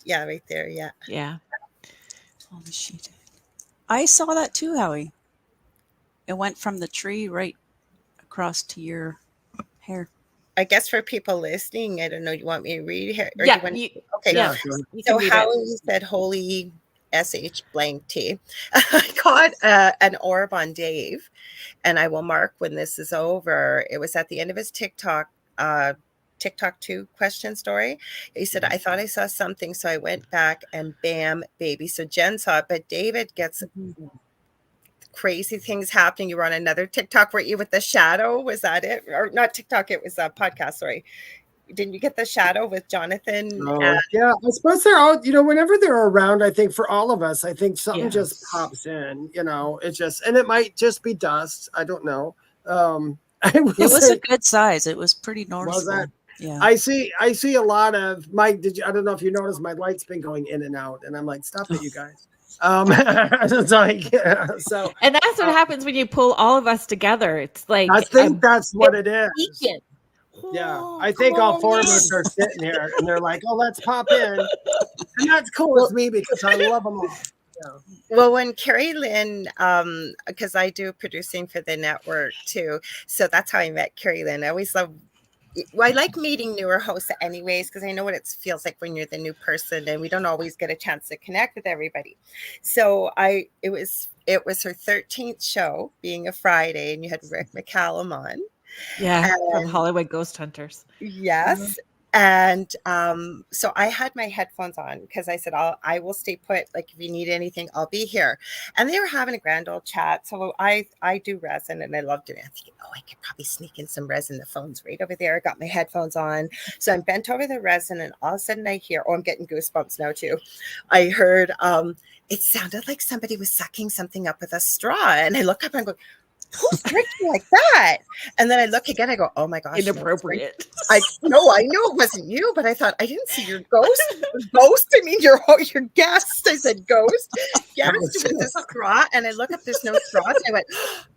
Yeah, right there. Yeah. yeah. Holy shit. I saw that too, Howie. It went from the tree right across to your hair. I guess for people listening, I don't know. You want me to read here, or do Yeah, you want? you, Okay. yeah, Sure. you can So read it. Howie said, "Holy sh blank t." I caught an orb on Dave, and I will mark when this is over. It was at the end of his TikTok 2 question story. He said, "I thought I saw something, so I went back and bam, baby." So Jen saw it, but David gets crazy things happening. You were on another TikTok, weren't you, with the shadow? Was that it? Or not TikTok, it was a podcast, sorry. Didn't you get the shadow with Jonathan? Yeah, I suppose they're all, whenever they're around, I think for all of us, I think something just Yes. pops in, it just, and it might just be dust. I don't know. I will It was say, a good size. It was pretty was noticeable. that? Yeah. I see a lot of I don't know if you noticed, my light's been going in and out, and I'm like, stop it, you guys. It's like, so, And that's what happens when you pull all of us togetger. It's like I think that's what it is. weekend. Yeah, I think all 4 of us are sitting here, and they're like, "Oh, let's pop in," and that's cool with me because I love them all. Yeah. Well, when Kerrilynn, because I do producing for the network too, so that's how I met Kerrilynn. I always love. Well, I like meeting newer hosts anyways, because I know what it feels like when you're the new person, and we don't always get a chance to connect with everybody. So it was her 13th show, being a Friday, and you had Rick McCallum on. Yeah, from And Hollywood Ghost Hunters. yes. And so I had my headphones on because I said, I will stay put. Like, if you need anything, I'll be here. And they were having a grand old chat. So I do resin, and I love doing it. I'm thinking, I could probably sneak in some resin. The phone's right over there. I got my headphones on. So I'm bent over the resin, and all of a sudden I hear, I'm getting goosebumps now too. I heard, it sounded like somebody was sucking something up with a straw. And I look up and I go, who's drinking like that? And then I look again, I go, oh my gosh. Inappropriate. I know it wasn't you, but I thought, I didn't see your ghost. Ghost? I mean, your guest. I said, ghost. Yes, it was a straw. And I look up, there's no straws. And I went,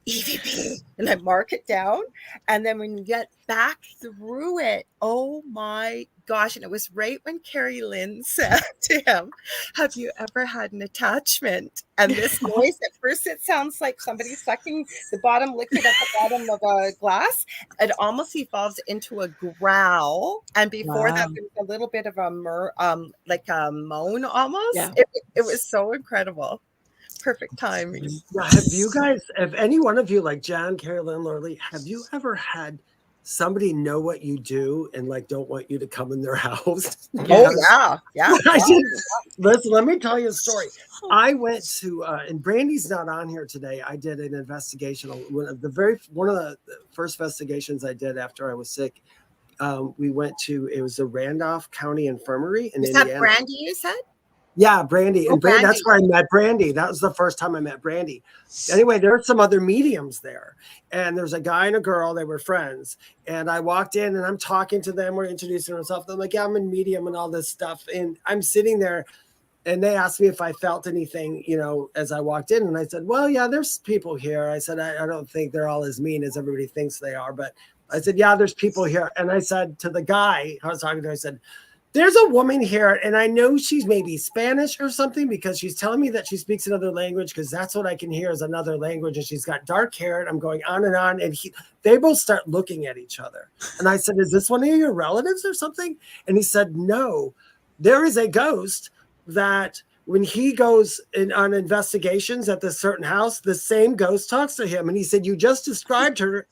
EVP. And I mark it down. And then when you get back through it, oh my gosh. And it was right when Kerrilynn said to him, have you ever had an attachment? And this noise, at first it sounds like somebody sucking the bottom liquid at the bottom of a glass. It almost evolves into a growl. And before that, there was a little bit of a like a moan almost. Yeah. It was so incredible. Perfect timing. Have any one of you, like John, Kerrilynn, Lorilei, have you ever had somebody know what you do and like don't want you to come in their house? Oh yeah. Listen, let me tell you a story. I went to and Brandy's not on here today. I did an investigation. One of the first investigations I did after I was sick. We went to, it was the Randolph County Infirmary in Indiana. Is that Brandy you said? Yeah, Brandy. And Brandy. That's where I met Brandy. That was the first time I met Brandy. Anyway, there were some other mediums there. And there's a guy and a girl. They were friends. And I walked in and I'm talking to them. We're introducing ourselves. I'm like, yeah, I'm in medium and all this stuff. And I'm sitting there and they asked me if I felt anything, as I walked in. And I said, well, yeah, there's people here. I said, I don't think they're all as mean as everybody thinks they are. But I said, yeah, there's people here. And I said to the guy I was talking to, I said, there's a woman here, and I know she's maybe Spanish or something because she's telling me that she speaks another language because that's what I can hear is another language, and she's got dark hair, and I'm going on, and they both start looking at each other. And I said, is this one of your relatives or something? And he said, no, there is a ghost that when he goes on investigations at this certain house, the same ghost talks to him. And he said, you just described her.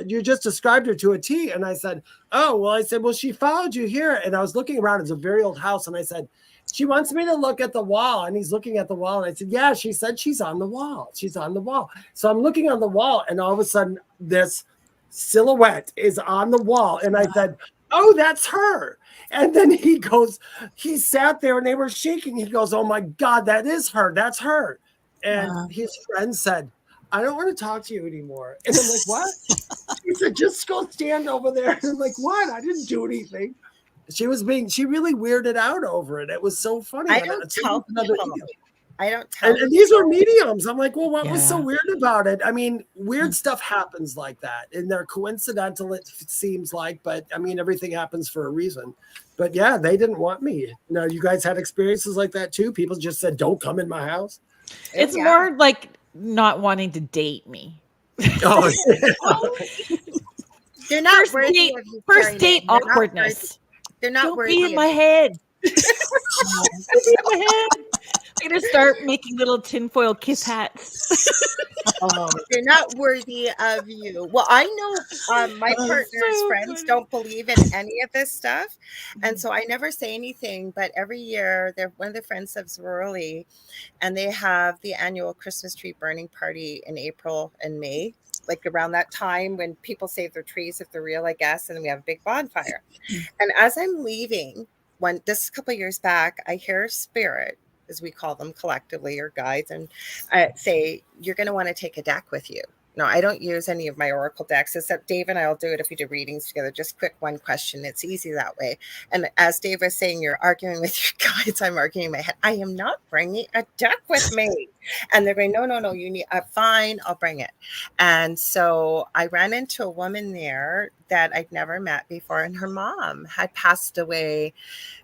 You just described her to a T. And I said, oh, well, she followed you here. And I was looking around. It's a very old house. And I said, she wants me to look at the wall. And he's looking at the wall. And I said, yeah, she said she's on the wall. She's on the wall. So I'm looking on the wall. And all of a sudden, this silhouette is on the wall. And I said, oh, that's her. And then he sat there and they were shaking. He goes, oh, my God, that is her. That's her. And his friend said, I don't want to talk to you anymore. And I'm like, what? He said, just go stand over there. And I'm like, what? I didn't do anything. She really weirded out over it. It was so funny. I don't tell people. And these are mediums. I'm like, well, what was so weird about it? I mean, weird stuff happens like that. And they're coincidental, it seems like. But, I mean, everything happens for a reason. But, yeah, they didn't want me. Now, you guys had experiences like that, too? People just said, don't come in my house? It's more like not wanting to date me. Oh, they're not worthy of you. First date awkwardness. They're not Don't worthy. Be in my head. Don't be in my head. I'm gonna start making little tinfoil kiss hats. They're not worthy of you. Well, I know my partner's friends don't believe in any of this stuff, and so I never say anything. But every year, one of their friends lives rurally, and they have the annual Christmas tree burning party in April and May, like around that time when people save their trees if they're real, I guess, and we have a big bonfire. And as I'm leaving, this a couple of years back, I hear a spirit, as we call them collectively, or guides, and say, you're going to want to take a deck with you. No, I don't use any of my oracle decks, except Dave and I will do it if we do readings together. Just quick one question. It's easy that way. And as Dave was saying, you're arguing with your guides. I'm arguing in my head. I am not bringing a deck with me. And they're going, no, you need, fine, I'll bring it. And so I ran into a woman there that I'd never met before, and her mom had passed away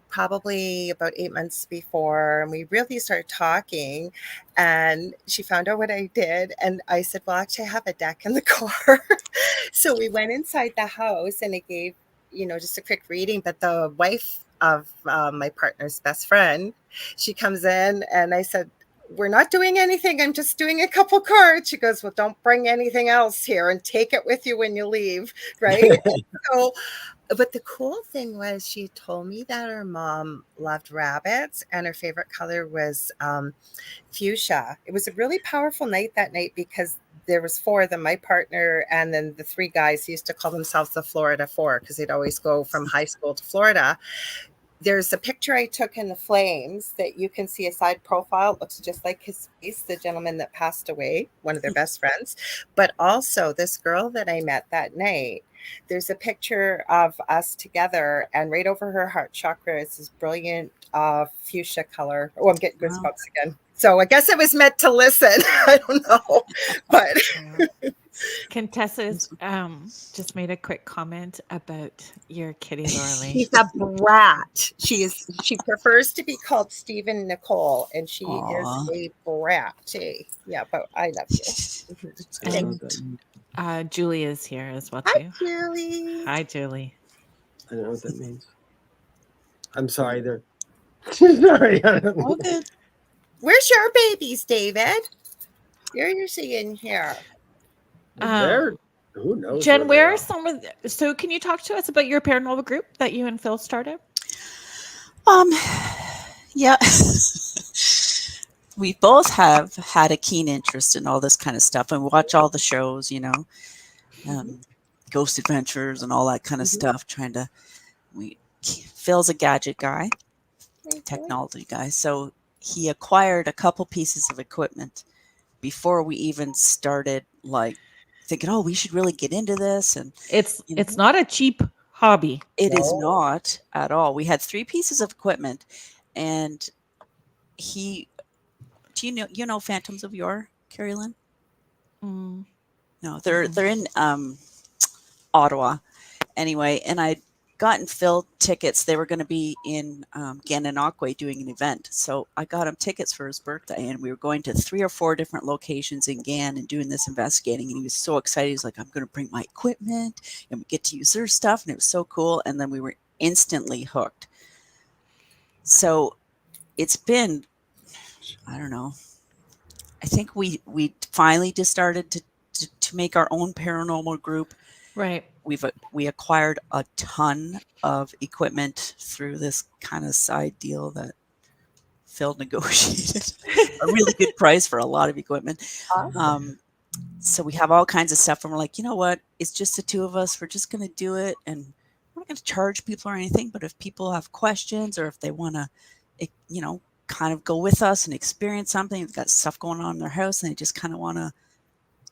probably about 8 months before, and we really started talking, and she found out what I did, and I said, well, actually I have a deck in the car. So we went inside the house, and it gave, just a quick reading, but the wife of my partner's best friend, she comes in, and I said, we're not doing anything. I'm just doing a couple cards. She goes, well, don't bring anything else here and take it with you when you leave. Right. So, but the cool thing was she told me that her mom loved rabbits and her favorite color was fuchsia. It was a really powerful night that night because there was 4 of them, my partner, and then the 3 guys used to call themselves the Florida 4 because they'd always go from high school to Florida. There's a picture I took in the flames that you can see a side profile. It looks just like his face, the gentleman that passed away, one of their best friends. But also this girl that I met that night, there's a picture of us together, and right over her heart chakra is this brilliant fuchsia color. Oh, I'm getting goosebumps again. So I guess it was meant to listen. I don't know, but Contessa's just made a quick comment about your kitty Lorilei. she's a brat. She prefers to be called Stephen Nicole, and she Aw. is a brat. Yeah, but I love you. I know that. Julie is here as well Hi, too. Julie. Hi, Julie. I don't know what that means. I'm sorry. They're sorry. I don't know. All good. Where's your babies, David? You're seeing here. They're, who knows? Jen, where they are some of so can you talk to us about your paranormal group that you and Phil started? Yeah. We both have had a keen interest in all this kind of stuff and watch all the shows, you know, Ghost Adventures and all that kind of stuff. Phil's a gadget guy, technology guy. So he acquired a couple pieces of equipment before we even started like thinking, oh, we should really get into this. And It's not a cheap hobby. it is not at all. We had 3 pieces of equipment, and do you know Phantoms of Yore, Kerrilynn? No, they're in Ottawa anyway, and I'd gotten Phil tickets. They were going to be in Gananoque doing an event, so I got him tickets for his birthday, and we were going to 3 or 4 different locations in Gan and doing this investigating, and he was so excited. He's like, I'm going to bring my equipment and we get to use their stuff, and it was so cool. And then we were instantly hooked. So it's been, I don't know, I think we finally just started to make our own paranormal group. Right. We acquired a ton of equipment through this kind of side deal that Phil negotiated a really good price for a lot of equipment. So we have all kinds of stuff, and we're like, you know what? It's just the 2 of us. We're just going to do it, and we're not going to charge people or anything. But if people have questions, or if they want to, you know, kind of go with us and experience something, they've got stuff going on in their house, and they just kind of want to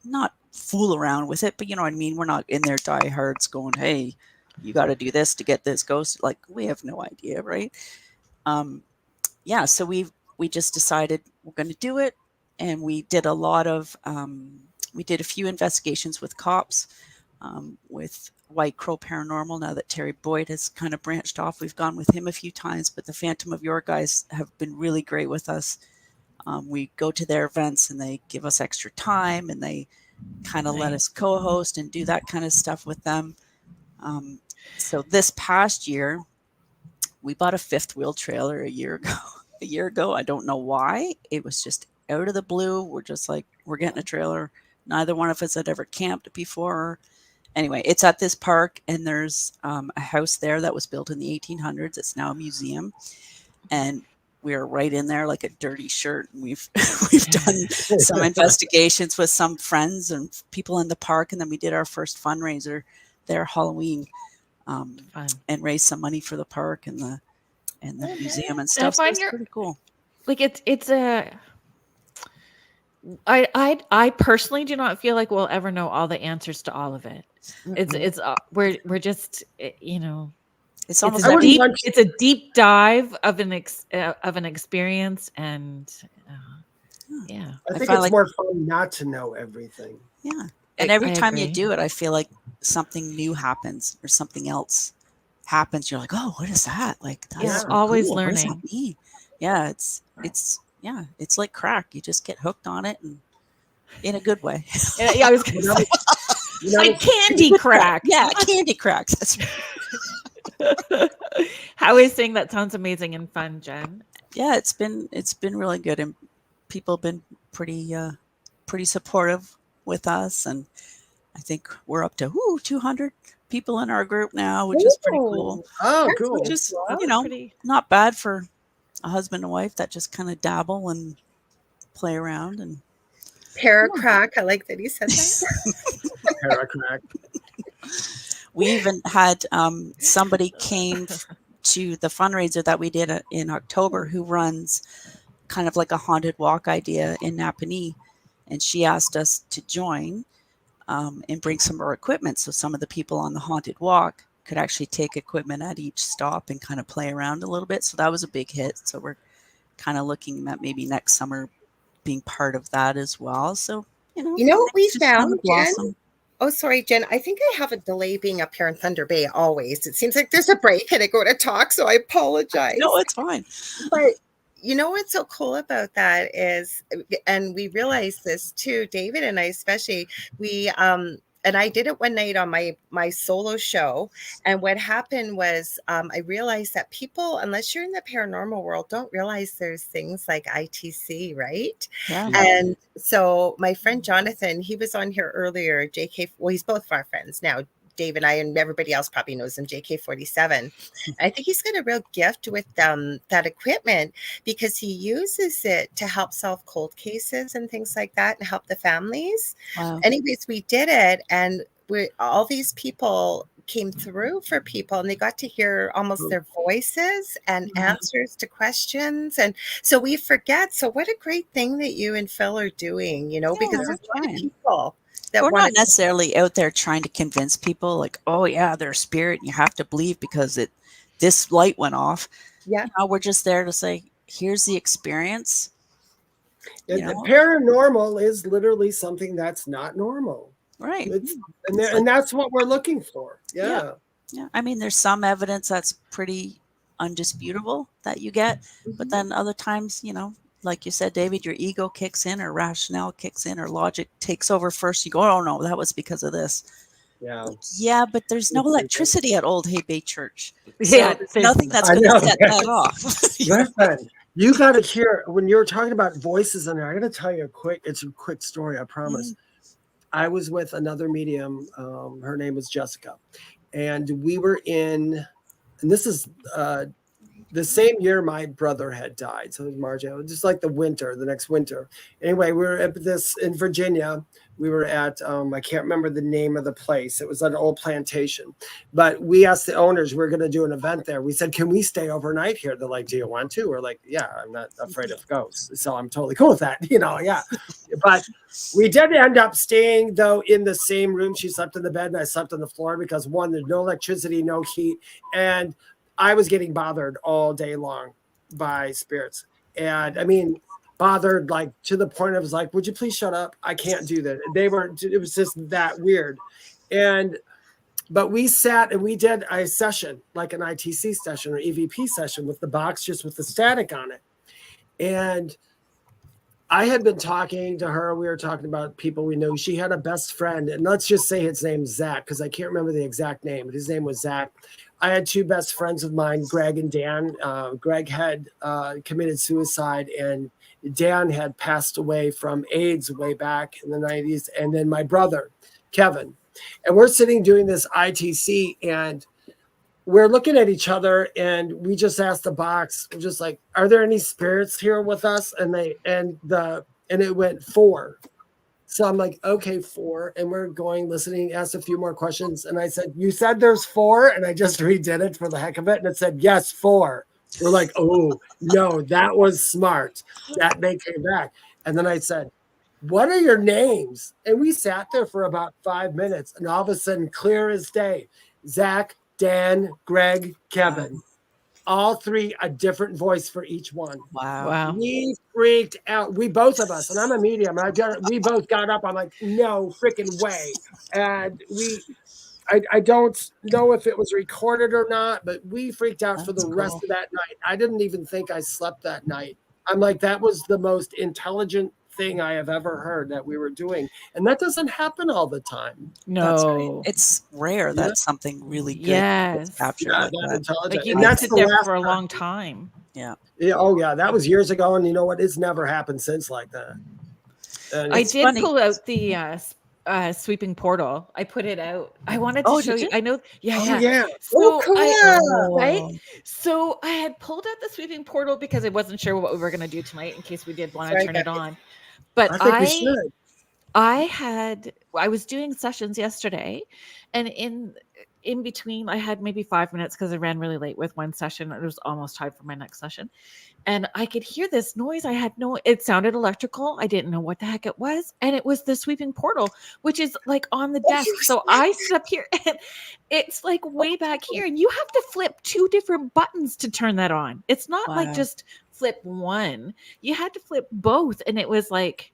not fool around with it, but you know what I mean? We're not in there diehards going, hey, you got to do this to get this ghost. Like, we have no idea, right? Yeah, so we just decided we're going to do it, and we did a lot of we did a few investigations with cops, with White Crow Paranormal. Now that Terry Boyd has kind of branched off, we've gone with him a few times, but the Phantom of Yore guys have been really great with us. We go to their events, and they give us extra time, and they kind of let us co-host and do that kind of stuff with them. So this past year, we bought a 5th wheel trailer a year ago. I don't know why. It was just out of the blue. We're just like, we're getting a trailer. Neither one of us had ever camped before. Anyway, it's at this park, and there's a house there that was built in the 1800s. It's now a museum, and we're right in there like a dirty shirt. And we've done some investigations with some friends and people in the park, and then we did our first fundraiser there, Halloween, and raised some money for the park and the museum and stuff. So it's pretty cool. Like I personally do not feel like we'll ever know all the answers to all of it. We're just, you know, it's almost it's a deep dive of an experience, and yeah, I think it's more fun not to know everything. Yeah, and every time you do it, I feel like something new happens or something else happens. You're like, oh, what is that? Like, that's so always cool. learning. What does that mean? Yeah, it's like crack. You just get hooked on it, and in a good way. Yeah, I was going to say, like candy crack. Yeah, candy cracks. That's right. How is saying that sounds amazing and fun, Jen? Yeah, it's been really good, and people have been pretty supportive with us, and I think we're up to 200 people in our group now, which is pretty cool. Ooh, Oh, that's cool. Which is, That's you know, pretty. not bad for a husband and wife that just kind of dabble and play around. And Paracrack. I like that he said that. Paracrack. we even had somebody came to the fundraiser that we did in October who runs kind of like a haunted walk idea in Napanee, and she asked us to join and bring some of our equipment, so some of the people on the haunted walk could actually take equipment at each stop and kind of play around a little bit. So that was a big hit. So we're kind of looking at maybe next summer being part of that as well. So, You know what we just kind found, of Jen? blossom. Oh, sorry, Jen. I think I have a delay being up here in Thunder Bay always. It seems like there's a break and I go to talk, so I apologize. No, it's fine. But you know what's so cool about that is, and we realized this too, David and I especially, we and I did it one night on my solo show, and what happened was I realized that people, unless you're in the paranormal world, don't realize there's things like ITC, right? Yeah. And so my friend Jonathan, he was on here earlier, JK, well, he's both of our friends now. Dave and I and everybody else probably knows him, JK47. I think he's got a real gift with that equipment because he uses it to help solve cold cases and things like that and help the families. Wow. Anyways, we did it, and all these people came through for people, and they got to hear almost their voices and answers to questions. And so we forget. So what a great thing that you and Phil are doing, because we're there's a lot of trying. people that We're want not necessarily out there trying to convince people like, oh yeah, they're a spirit and you have to believe because this light went off. Yeah. We're just there to say, here's the experience. And the paranormal is literally something that's not normal. Right. And that's what we're looking for. Yeah. Yeah. I mean, there's some evidence that's pretty undisputable that you get, but then other times, like you said, David, your ego kicks in or rationale kicks in or logic takes over first. You go, oh no, that was because of this. Yeah. Yeah, but there's no electricity at Old Hay Bay Church. Yeah, So nothing that's I going to know. set that off. Listen, you got to hear when you're talking about voices in there. I got to tell you it's a quick story. I promise. I was with another medium. Her name was Jessica, and we were and this is the same year my brother had died. So it was March, just like the next winter. Anyway, we were at this in Virginia. We were at, I can't remember the name of the place. It was an old plantation. But we asked the owners, we're going to do an event there. We said, can we stay overnight here? They're like, do you want to? We're like, yeah, I'm not afraid of ghosts. So I'm totally cool with that, yeah. But we did end up staying, though, in the same room. She slept in the bed and I slept on the floor because, one, there's no electricity, no heat. And I was getting bothered all day long by spirits. And I mean, bothered like to the point I was like, would you please shut up? I can't do that. It was just that weird. But we sat and we did a session, like an ITC session or EVP session with the box, just with the static on it. And I had been talking to her. We were talking about people we knew. She had a best friend, and let's just say his name's Zach, because I can't remember the exact name, but his name was Zach. I had two best friends of mine, Greg and Dan. Greg had committed suicide, and Dan had passed away from AIDS way back in the 90s. And then my brother, Kevin. And we're sitting doing this ITC, and we're looking at each other, and we just asked the box, we're just like, are there any spirits here with us? And it went 4. So I'm like, okay, 4. And we're going, listening, asked a few more questions. And I said, you said there's 4? And I just redid it for the heck of it. And it said, yes, 4. We're like, oh, no, that was smart. That they came back. And then I said, what are your names? And we sat there for about 5 minutes. And all of a sudden, clear as day, Zach, Dan, Greg, Kevin. All 3, a different voice for each one. Wow. We freaked out. Both of us, and I'm a medium. We both got up. I'm like, no freaking way. And I don't know if it was recorded or not, but we freaked out for the rest of that night. I didn't even think I slept that night. I'm like, that was the most intelligent thing I have ever heard that we were doing. And that doesn't happen all the time. No. It's rare that something really good gets captured. Like you and can that's sit the there last for a time. long time. Yeah. Yeah, oh yeah, that was years ago, and you know what? It's never happened since like that. And I It's did funny. pull out the sweeping portal. I put it out. I wanted to Oh, show did you. you? I know. Yeah, oh yeah. yeah, Oh, So right. Oh, So I had pulled out the sweeping portal because I wasn't sure what we were going to do tonight in case we did want to Sorry, turn guys. it on. But I think we should. I was doing sessions yesterday, and in between I had maybe 5 minutes because I ran really late with one session. It was almost time for my next session. And I could hear this noise. It sounded electrical. I didn't know what the heck it was. And it was the sweeping portal, which is like on the desk. So I stood up here and it's like way back here. And you have to flip 2 different buttons to turn that on. It's not like wow. just flip one. You had to flip both. And it was like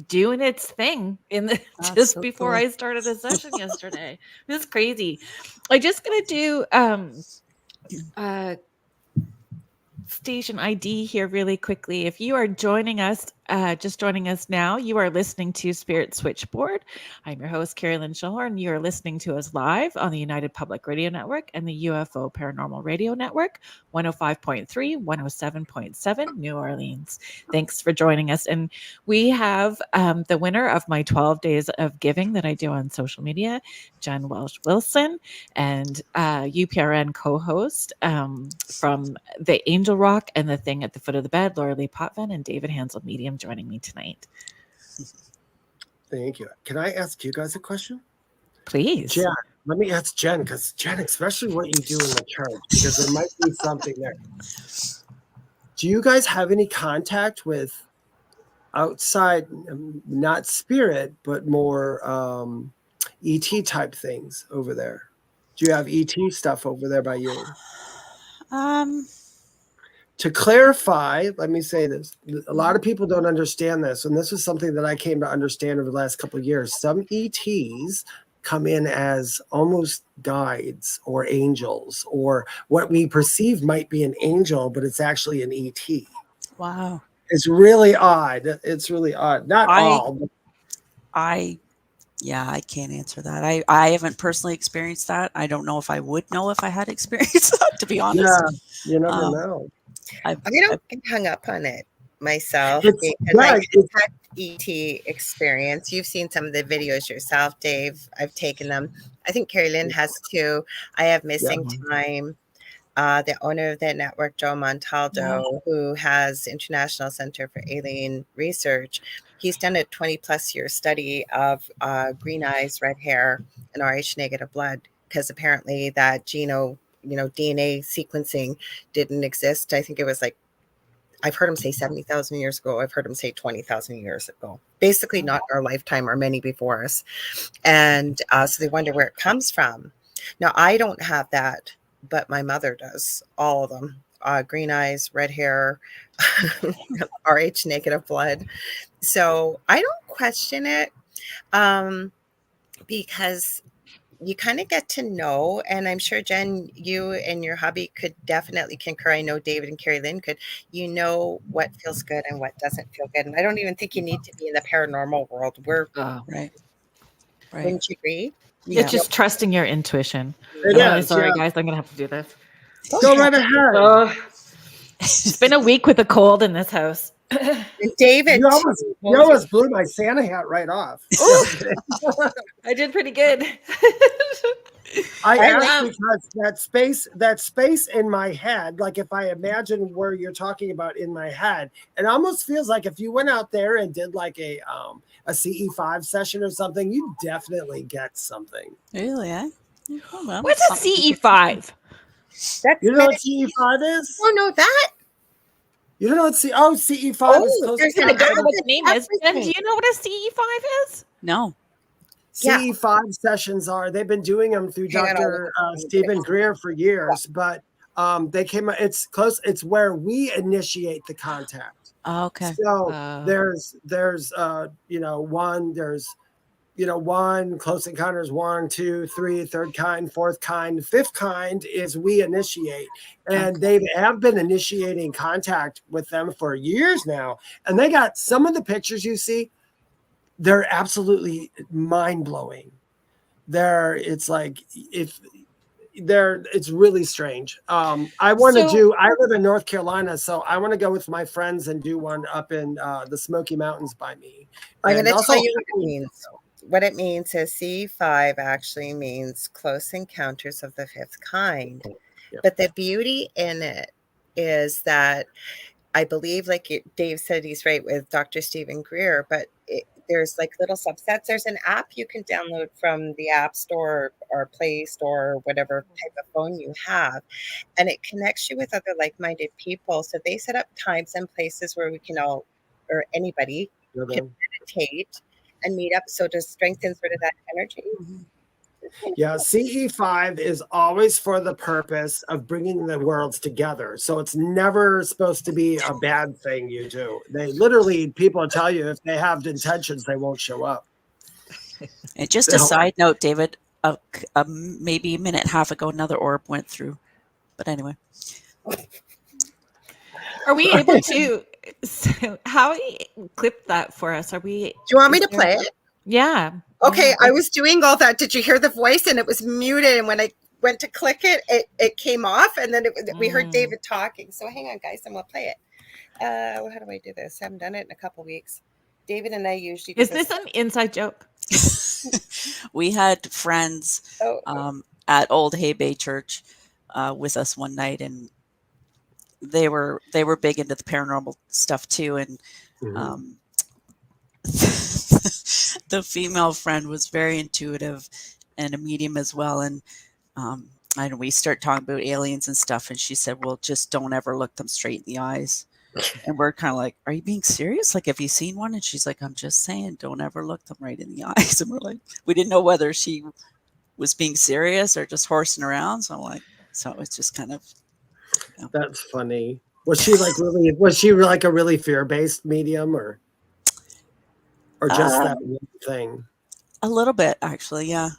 doing its thing That's just so before cool. I started a session yesterday. It was crazy. I'm just gonna do uh station ID here really quickly. If you are joining us, just joining us now, you are listening to Spirit Switchboard. I'm your host, Kerrilynn Shellhorn. You are listening to us live on the United Public Radio Network and the UFO Paranormal Radio Network, 105.3, 107.7, New Orleans. Thanks for joining us. And we have the winner of my 12 days of giving that I do on social media, Jen Welch-Wilson, and UPRN co-host from the Angel Rock and the Thing at the Foot of the Bed, Lorilei Potvin and David Hanzel Medium joining me tonight. Thank you. Can I ask you guys a question? Please. Jen, let me ask Jen, because Jen, especially what you do in the church, because there might be something there. Do you guys have any contact with outside, not spirit, but more ET type things over there? Do you have ET stuff over there by you? To clarify, let me say this. A lot of people don't understand this, and this is something that I came to understand over the last couple of years. Some ETs come in as almost guides or angels, or what we perceive might be an angel, but it's actually an ET. Wow. It's really odd. It's really odd. Not all. But I can't answer that. I haven't personally experienced that. I don't know if I would know if I had experienced that, to be honest. yeah, you never Um, know. I don't get hung up on it myself It's- because yeah, I it's- had ET experience. You've seen some of the videos yourself, Dave. I've taken them. I think Kerrilynn has too. I have Missing Time. The owner of that network, Joe Montaldo, who has International Center for Alien Research, he's done a 20 plus year study of green eyes, red hair, and Rh negative blood, because apparently that DNA sequencing didn't exist. I think it was like, I've heard him say 70,000 years ago. I've heard him say 20,000 years ago. Basically, not our lifetime or many before us. And so they wonder where it comes from. Now, I don't have that, but my mother does, all of them. Green eyes, red hair, Rh negative blood. So I don't question it because you kind of get to know, and I'm sure, Jen, you and your hubby could definitely concur. I know David and Kerrilynn could. You know what feels good and what doesn't feel good. And I don't even think you need to be in the paranormal world. Right. Wouldn't you agree? It's just trusting your intuition. It I'm really is, sorry, yeah. guys. I'm going to have to do this. Go right ahead. It's been a week with a cold in this house. And David, You almost blew my Santa hat right off. I did pretty good. I asked because that space in my head, like if I imagine where you're talking about in my head, it almost feels like if you went out there and did like a CE5 session or something, you definitely get something. Really, eh? Oh, well, What's a CE5? that's You know what CE5 is? Oh, no, that. You don't know what CE5 is close there's to I don't know what the Everything. name is. And do you know what a CE5 is? No. Yeah. CE5 sessions are, they've been doing them through Hang on, Dr. Stephen Greer for years, but they came, it's close, it's where we initiate the contact. Oh, okay. So there's one, close encounters, 1, 2, 3, third kind, fourth kind, fifth kind is we initiate. And they have been initiating contact with them for years now. And they got some of the pictures you see, they're absolutely mind blowing. It's like, it's really strange. I live in North Carolina, so I want to go with my friends and do one up in the Smoky Mountains by me. I'm going And to also tell you what it means. What it means is C5 actually means close encounters of the fifth kind. Yep. But the beauty in it is that I believe, like Dave said, he's right with Dr. Stephen Greer, but there's like little subsets. There's an app you can download from the App Store or Play Store or whatever type of phone you have, and it connects you with other like-minded people. So they set up times and places where we can all, or anybody, can meditate and meet up. So to strengthen sort of that energy. Yeah, CE5 is always for the purpose of bringing the worlds together. So it's never supposed to be a bad thing you do. They literally, people tell you if they have intentions, they won't show up. And just a side note, David, maybe a minute and a half ago, another orb went through. But anyway. Are we able to, so how do you clip that for us? Are we? Do you want me to play it? Yeah. Okay, I was doing all that. Did you hear the voice? And it was muted. And when I went to click it, it came off. And then we heard David talking. So hang on, guys, and we'll play it. How do I do this? I haven't done it in a couple of weeks. David and I usually do Is this an inside joke? We had friends at Old Hay Bay Church with us one night, and they were big into the paranormal stuff too. And the female friend was very intuitive and a medium as well. And we start talking about aliens and stuff, and she said, well, just don't ever look them straight in the eyes. And we're kind of like, are you being serious? Like, have you seen one? And she's like, I'm just saying, don't ever look them right in the eyes. And we're like, we didn't know whether she was being serious or just horsing around. So I'm like, so it's just kind of, you know. That's funny. Was she like a really fear-based medium or just that one thing? A little bit, actually. Yeah.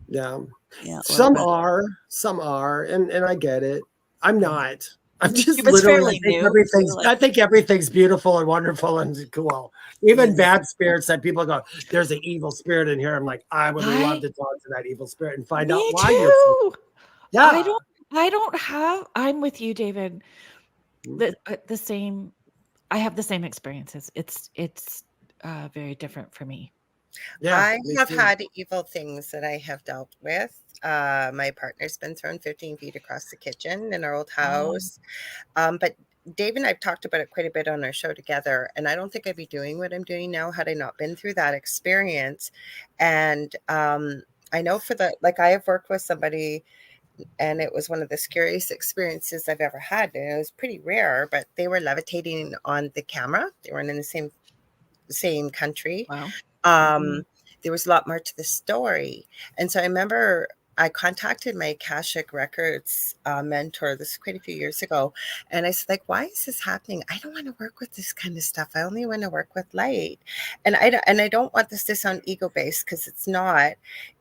Yeah. Yeah. Some are, and I get it. I'm not. I'm just literally I think everything's beautiful and wonderful and cool. Even bad spirits that people go, there's an evil spirit in here. I'm like, I would love to talk to that evil spirit and find out why you're. Yeah. I'm with you, David. The same. I have the same experiences. It's very different for me. Yeah, I have had evil things that I have dealt with. My partner's been thrown 15 feet across the kitchen in our old house. But Dave and I've talked about it quite a bit on our show together. And I don't think I'd be doing what I'm doing now had I not been through that experience. And I know I have worked with somebody, and it was one of the scariest experiences I've ever had. And it was pretty rare, but they were levitating on the camera. They weren't in the same country. Wow. There was a lot more to the story. And so I remember I contacted my Akashic Records mentor, this is quite a few years ago. And I said, like, why is this happening? I don't want to work with this kind of stuff. I only want to work with light. And I don't want this to sound ego-based, because it's not.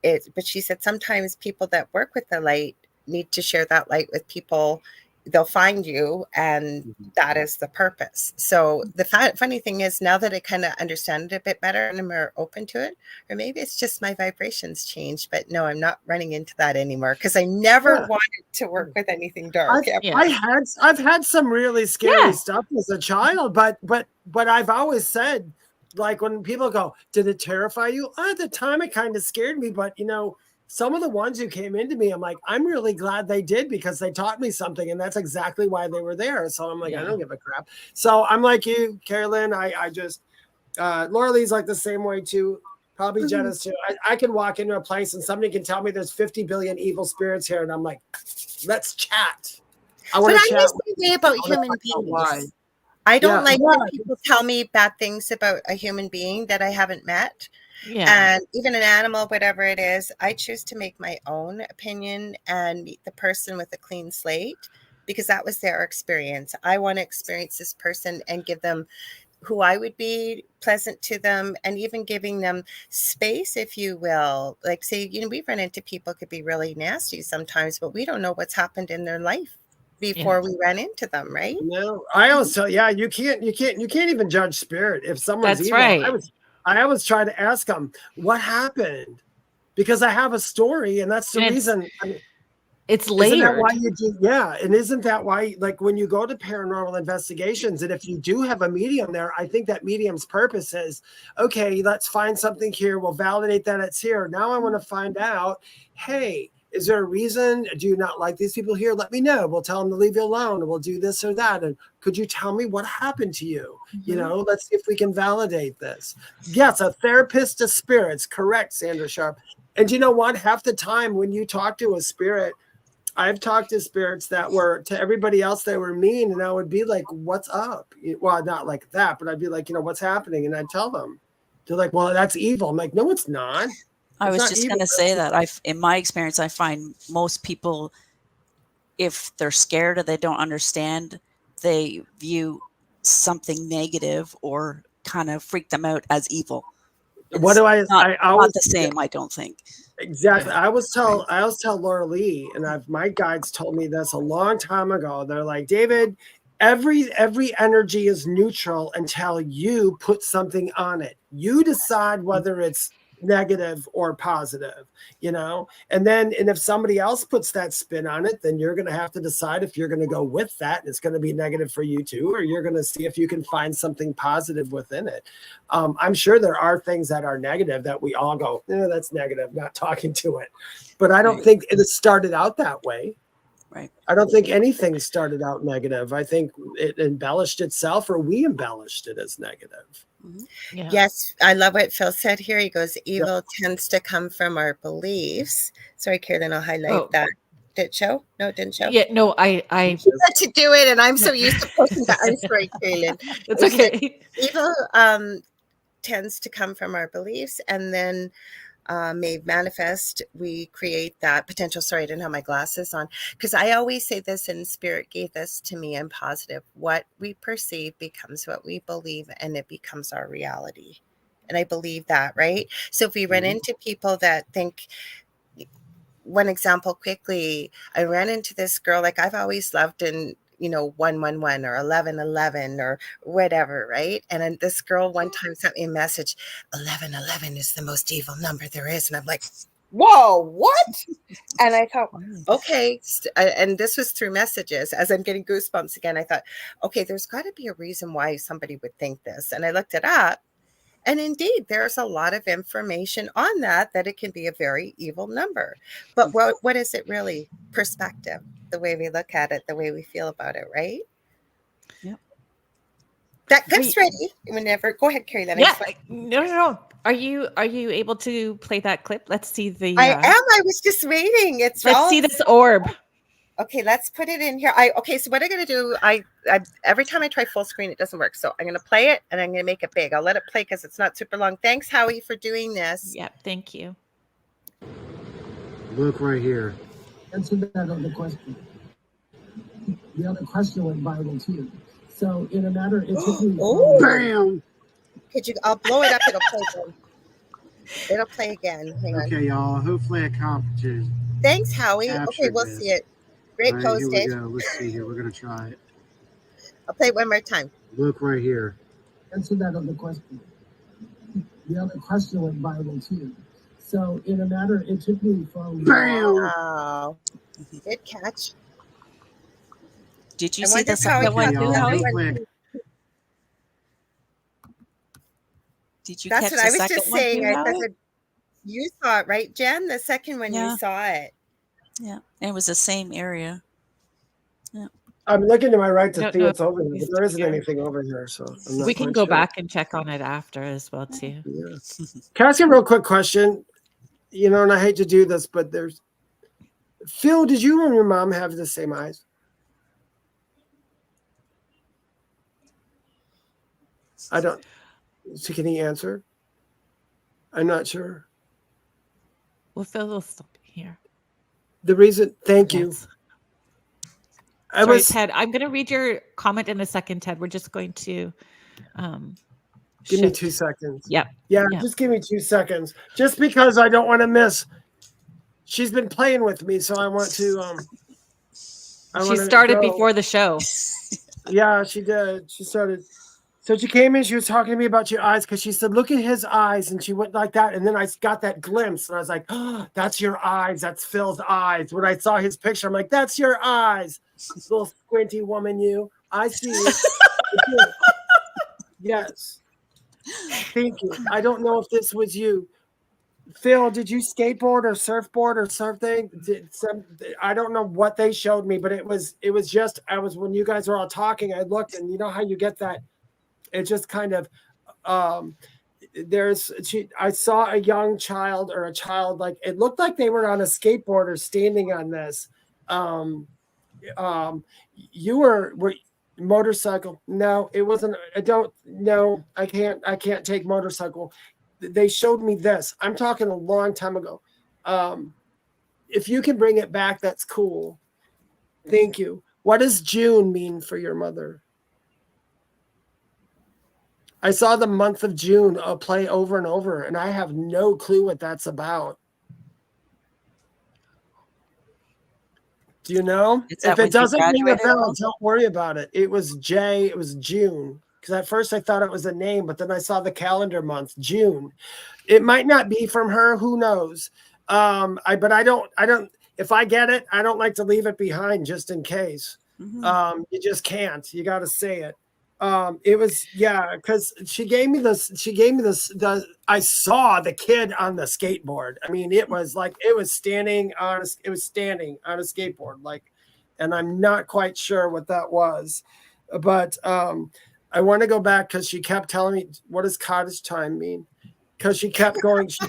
But she said, sometimes people that work with the light need to share that light with people. They'll find you, and that is the purpose. So the funny thing is, now that I kind of understand it a bit better and I'm more open to it, or maybe it's just my vibrations changed, but no, I'm not running into that anymore, because I never wanted to work with anything dark. I've had some really scary stuff as a child, but I've always said, like, when people go, did it terrify you? At the time, it kind of scared me, but some of the ones who came into me, I'm like, I'm really glad they did, because they taught me something, and that's exactly why they were there. So I'm like, I don't give a crap. So I'm like you, Kerrilynn. I just, Lorilei's like the same way too. Probably Jenna's too. I can walk into a place and somebody can tell me there's 50 billion evil spirits here, and I'm like, let's chat. I want to chat. I'm the way about human beings. I don't like when people tell me bad things about a human being that I haven't met. Yeah. And even an animal, whatever it is, I choose to make my own opinion and meet the person with a clean slate, because that was their experience. I want to experience this person and give them who I would be, pleasant to them, and even giving them space, if you will. Like, say, we run into people could be really nasty sometimes, but we don't know what's happened in their life before we ran into them, right? No, I always tell you can't even judge spirit. If someone's evil, right. I always try to ask them what happened, because I have a story, and that's the reason. It's Isn't that why layered. you do? Yeah. And isn't that why, like when you go to paranormal investigations, and if you do have a medium there, I think that medium's purpose is, okay, let's find something here. We'll validate that it's here. Now I want to find out, hey, is there a reason? Do you not like these people here? Let me know. We'll tell them to leave you alone. We'll do this or that. And could you tell me what happened to you? You know, let's see if we can validate this. Yes, a therapist of spirits. Correct, Sandra Sharp. And you know what? Half the time when you talk to a spirit, I've talked to spirits that were, to everybody else, they were mean. And I would be like, what's up? Well, not like that, but I'd be like, you know, what's happening? And I'd tell them. They're like, well, that's evil. I'm like, no, it's not. I It's was not just evil. going to say that in my experience, I find most people, if they're scared or they don't understand, they view something negative or kind of freak them out as evil. What do I always, not the same, I don't think. Exactly. I always tell Lorilei, and my guides told me this a long time ago. They're like, David, every energy is neutral until you put something on it. You decide whether it's negative or positive, you know? And if somebody else puts that spin on it, then you're going to have to decide if you're going to go with that and it's going to be negative for you too, or you're going to see if you can find something positive within it. I'm sure there are things that are negative that we all go, that's negative, not talking to it. But I don't think it started out that way. Right. I don't think anything started out negative. I think it embellished itself, or we embellished it as negative. Yeah. Yes, I love what Phil said here. He goes, evil tends to come from our beliefs. Sorry, Kerrilynn, I'll highlight that. Did it show? No, it didn't show. Yeah, no, I had to do it, and I'm so used to posting that. I'm sorry, Kerrilynn. It's okay. Evil tends to come from our beliefs, and then may manifest. We create that potential. Sorry, I didn't have my glasses on, because I always say this, and Spirit gave this to me in positive. What we perceive becomes what we believe, and it becomes our reality. And I believe that, right? So if we run into people that think, one example quickly, I ran into this girl, like I've always loved in 111 or 1111 or whatever, right? And then this girl one time sent me a message, 1111 is the most evil number there is. And I'm like, whoa, what? And I thought, okay. And this was through messages. As I'm getting goosebumps again, I thought, okay, there's got to be a reason why somebody would think this. And I looked it up. And indeed, there's a lot of information on that it can be a very evil number. But what is it really? Perspective, the way we look at it, the way we feel about it, right? Yep. That clip's ready. Whenever, go ahead, Kerrilynn. Yeah, no. Are you able to play that clip? Let's see the. I am. I was just waiting. Let's see this orb. Okay, let's put it in here. So what I'm going to do, I every time I try full screen, it doesn't work. So I'm going to play it, and I'm going to make it big. I'll let it play because it's not super long. Thanks, Howie, for doing this. Yeah, thank you. Look right here. Answer that other question. The other question went viral too. So in a matter, it took me. Bam! I'll blow it up. It'll play again. It'll play again. Hang on. Okay, y'all. Hopefully, I accomplished. Thanks, Howie. Okay, we'll see it. Great right, pose, here Dave. we go. Let's see here. We're gonna try it. I'll play it one more time. Look right here. Answer that other question. The other question went viral too. So in a matter, it took me from. Bam! Wow. Good catch. Did you see the second one too, Howie? Did you catch the second one? That's what I was just saying. You saw it, right, Jen? The second one, you saw it. Yeah, and it was the same area. Yeah. I'm looking to my right to see what's over here, but there isn't anything over here, so we can go back and check on it after as well too. Yeah. Can I ask you a real quick question? And I hate to do this, but Phil, did you and your mom have the same eyes? I don't. So can he answer? I'm not sure. Well, Phil will stop here. The reason, thank you. Ted, I'm going to read your comment in a second, Ted. We're just going to give me 2 seconds. Yep. Yeah, just give me 2 seconds. Just because I don't want to miss. She's been playing with me, so I want to. She started before the show. Yeah, she did. She started. So she came in, she was talking to me about your eyes because she said, look at his eyes. And she went like that. And then I got that glimpse and I was like, oh, that's your eyes. That's Phil's eyes. When I saw his picture, I'm like, that's your eyes. Little squinty woman, you. I see you. Yes. Thank you. I don't know if this was you. Phil, did you skateboard or surfboard or something? I don't know what they showed me, but it was just, when you guys were all talking, I looked and you know how you get that. It just kind of, I saw a young child or a child, like it looked like they were on a skateboard or standing on this. You were motorcycle. No, it wasn't. I don't know. I can't take motorcycle. They showed me this. I'm talking a long time ago. If you can bring it back, that's cool. Thank you. What does June mean for your mother? I saw the month of June play over and over, and I have no clue what that's about. Do you know? If it doesn't ring a bell, don't worry about it. It was June. Because at first I thought it was a name, but then I saw the calendar month, June. It might not be from her. Who knows? But I don't. If I get it, I don't like to leave it behind just in case. Mm-hmm. You just can't. You got to say it. It was, because she gave me this. I saw the kid on the skateboard. I mean, it was standing on a skateboard, and I'm not quite sure what that was, but I want to go back because she kept telling me, what does cottage time mean? Because she kept going, she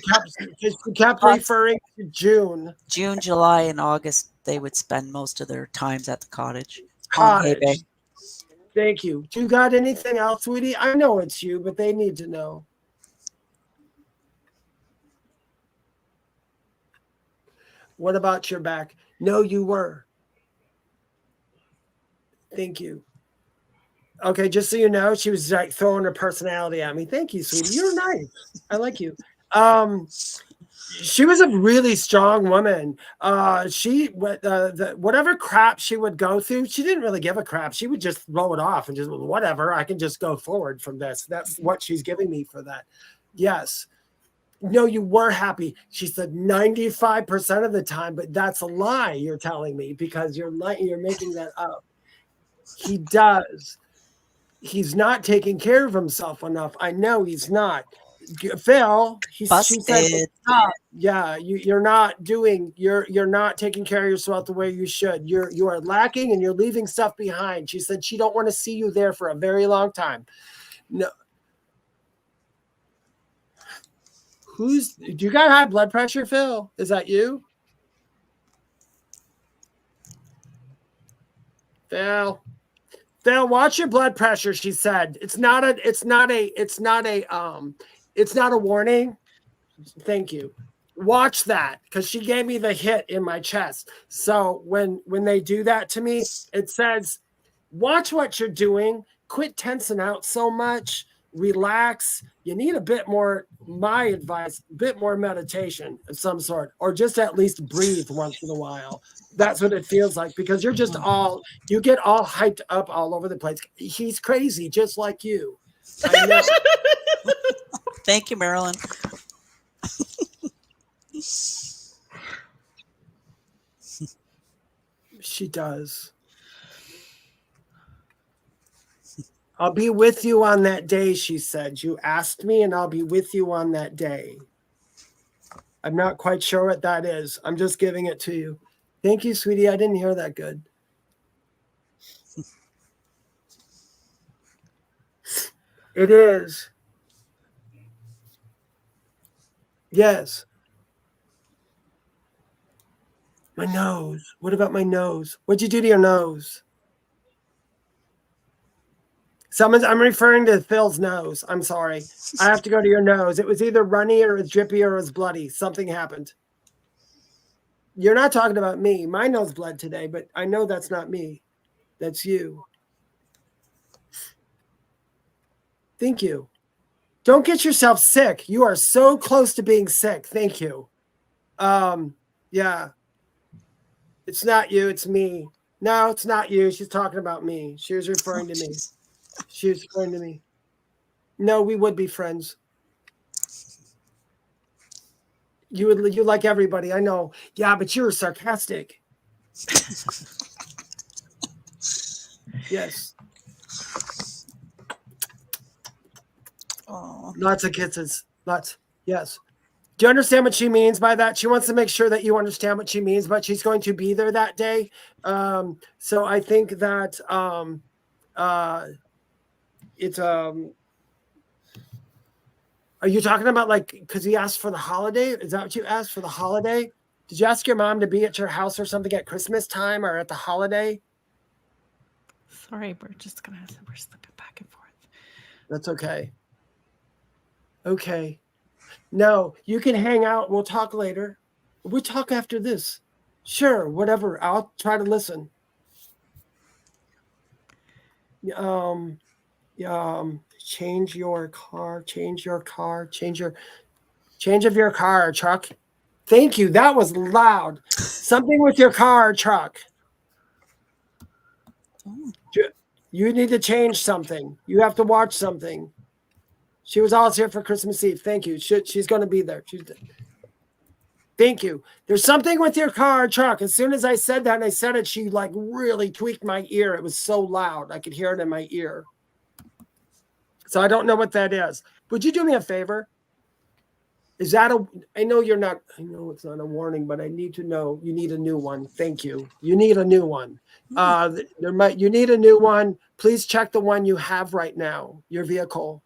kept referring to June, July, and August. They would spend most of their times at the cottage. Thank you. Do you got anything else, sweetie? I know it's you, but they need to know. What about your back? No, you were. Thank you. Okay, just so you know, she was like throwing her personality at me. Thank you, sweetie. You're nice. I like you. She was a really strong woman. Whatever crap she would go through, she didn't really give a crap. She would just throw it off and just, whatever, I can just go forward from this. That's what she's giving me for that. Yes. No, you were happy. She said 95% of the time, but that's a lie you're telling me because you're making that up. He does. He's not taking care of himself enough. I know he's not. Phil, she said, stop. Yeah, you're not taking care of yourself the way you should. You are lacking and you're leaving stuff behind. She said she don't want to see you there for a very long time. No. Do you got high blood pressure, Phil? Is that you? Phil, watch your blood pressure, she said. It's not a warning. Thank you. Watch that, because she gave me the hit in my chest. So when they do that to me, it says, watch what you're doing. Quit tensing out so much. Relax. You need a bit more, my advice, a bit more meditation of some sort, or just at least breathe once in a while. That's what it feels like, because you're just you get all hyped up all over the place. He's crazy, just like you. I know. Thank you, Marilyn. She does. I'll be with you on that day, she said. You asked me, and I'll be with you on that day. I'm not quite sure what that is. I'm just giving it to you. Thank you, sweetie. I didn't hear that good. It is. Yes. My nose. What about my nose? What'd you do to your nose? I'm referring to Phil's nose. I'm sorry. I have to go to your nose. It was either runny or it was drippy or it was bloody. Something happened. You're not talking about me. My nose bled today, but I know that's not me. That's you. Thank you. Don't get yourself sick. You are so close to being sick. Thank you. Yeah. It's not you. It's me. No, it's not you. She's talking about me. She was referring to me. She was referring to me. No, we would be friends. You like everybody, I know. Yeah, but you're sarcastic. Yes. Oh, Lots of kisses. Lots. Yes. Do you understand what she means by that? She wants to make sure that you understand what she means, but she's going to be there that day. So I think that it's are you talking about like because he asked for the holiday? Is that what you asked for the holiday? Did you ask your mom to be at your house or something at Christmas time or at the holiday? Sorry, we're slipping back and forth. That's okay. Okay. No, you can hang out. We'll talk later. We'll talk after this. Sure, whatever. I'll try to listen. Change your car, change of your car, truck. Thank you. That was loud. Something with your car, truck. You need to change something. You have to watch something. She was always here for Christmas Eve. Thank you. She's going to be there. Thank you. There's something with your car, truck. As soon as I said that and I said it, she like really tweaked my ear. It was so loud. I could hear it in my ear. So I don't know what that is. Would you do me a favor? Is that I know you're not, I know it's not a warning, but I need to know you need a new one. Thank you. You need a new one. You need a new one. Please check the one you have right now, your vehicle.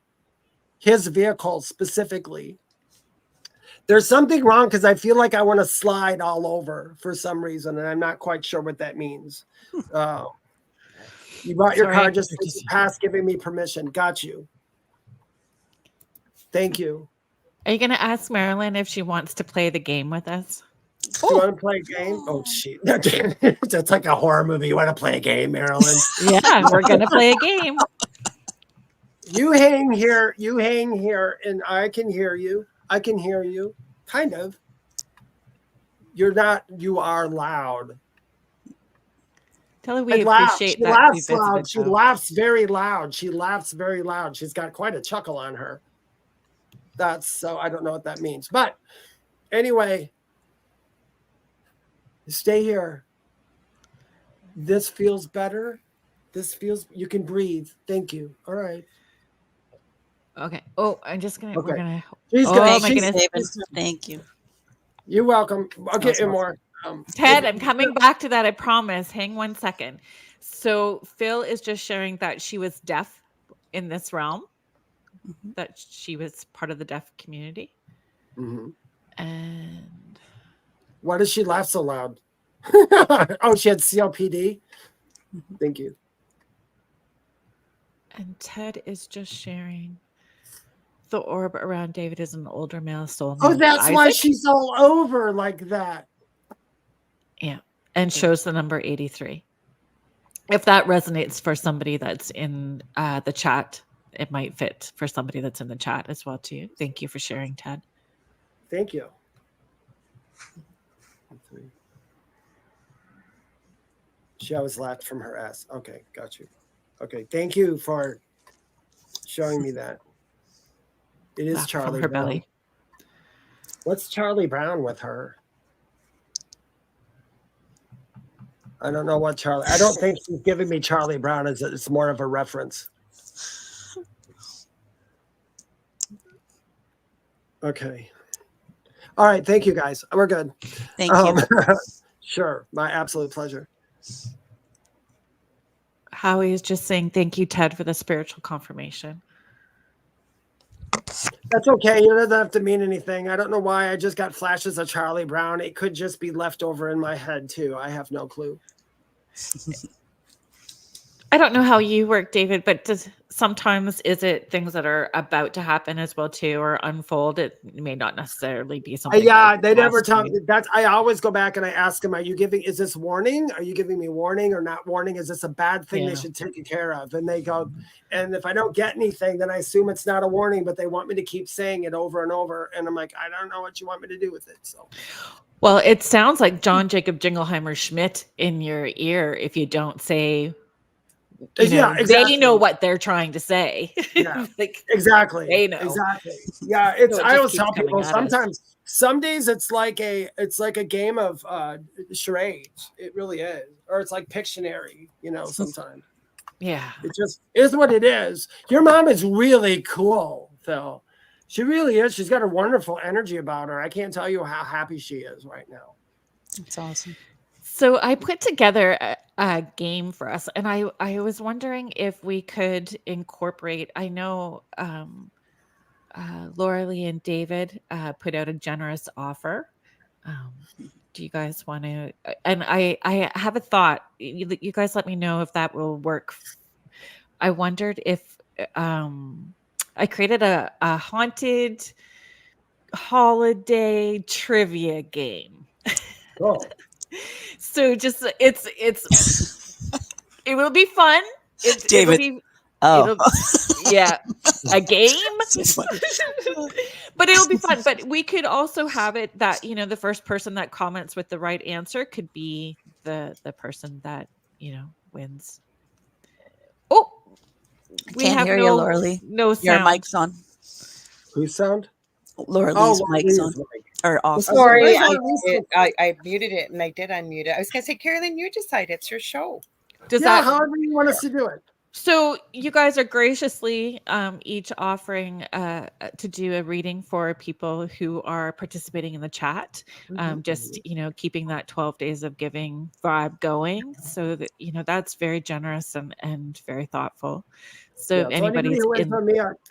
His vehicle specifically. There's something wrong because I feel like I want to slide all over for some reason, and I'm not quite sure what that means. You brought your car just past giving me permission. Got you. Thank you. Are you going to ask Marilyn if she wants to play the game with us? Do you want to play a game? Oh, shit. That's like a horror movie. You want to play a game, Marilyn? Yeah, we're going to play a game. You hang here, and I can hear you. I can hear you, kind of. You're not, you are loud. Tell her we appreciate that. Laughs loud. She laughs very loud. She's got quite a chuckle on her. So I don't know what that means. But anyway, stay here. This feels better. You can breathe. Thank you. All right. Okay. Oh, I'm just going to, Okay. we're going to. She's Oh, my goodness. David, thank you. You're welcome. I'll get you more. Ted, I'm coming back to that. I promise. Hang 1 second. So Phil is just sharing that she was deaf in this realm, that she was part of the deaf community. Mm-hmm. And why does she laugh so loud? Oh, she had COPD. Thank you. And Ted is just sharing the orb around David is an older male soul. Oh, named that's why Isaac. she's all over like that. Yeah. And shows the number 83. If that resonates for somebody that's in the chat, it might fit for somebody that's in the chat as well too. Thank you for sharing, Ted. Thank you. She always laughed from her ass. Okay, got you. Okay, thank you for showing me that. It is Laugh Charlie from her Brown. belly. What's Charlie Brown with her? I don't know what Charlie. I don't think she's giving me Charlie Brown. It's more of a reference. Okay. All right. Thank you, guys. We're good. Thank you. Sure. My absolute pleasure. Howie is just saying thank you, Ted, for the spiritual confirmation. That's okay. It doesn't have to mean anything. I don't know why. I just got flashes of Charlie Brown. It could just be left over in my head, too. I have no clue. I don't know how you work, David, but sometimes is it things that are about to happen as well too, or unfold? It may not necessarily be something. Yeah, they never tell me. That's I always go back and I ask them, is this warning? Are you giving me warning or not warning? Is this a bad thing they should take care of? And they go, and if I don't get anything, then I assume it's not a warning, but they want me to keep saying it over and over. And I'm like, I don't know what you want me to do with it. So well, it sounds like John Jacob Jingleheimer Schmidt in your ear if you don't say Yeah, they exactly. know what they're trying to say. Yeah. Like, Exactly. they know. Exactly. Yeah. It's So it I just always keeps tell coming people at us. sometimes some days it's like a game of charades. It really is. Or it's like Pictionary, sometimes. Yeah. It just is what it is. Your mom is really cool, Phil. She really is. She's got a wonderful energy about her. I can't tell you how happy she is right now. It's awesome. So I put together a game for us, and I was wondering if we could incorporate. I know Lorilei and David put out a generous offer. Do you guys want to? And I have a thought. You guys let me know if that will work. I wondered if I created a haunted holiday trivia game. Cool. So just it will be fun. David. It'll, yeah, a game. But it'll be fun. But we could also have it that the first person that comments with the right answer could be the person that wins. Oh, we Can't have hear you, Lorilei. no sound. Your mic's on. Whose sound? Lorilei's mic's on. Lorilai's mic. Or off. Sorry, Lorilei's I muted it and I did unmute it. I was going to say, Kerrilynn, you decide. It's your show. Does Yeah, that? however you want us to do it. So you guys are graciously each offering to do a reading for people who are participating in the chat. Just keeping that 12 days of giving vibe going. So that that's very generous and very thoughtful. So Yeah, anybody's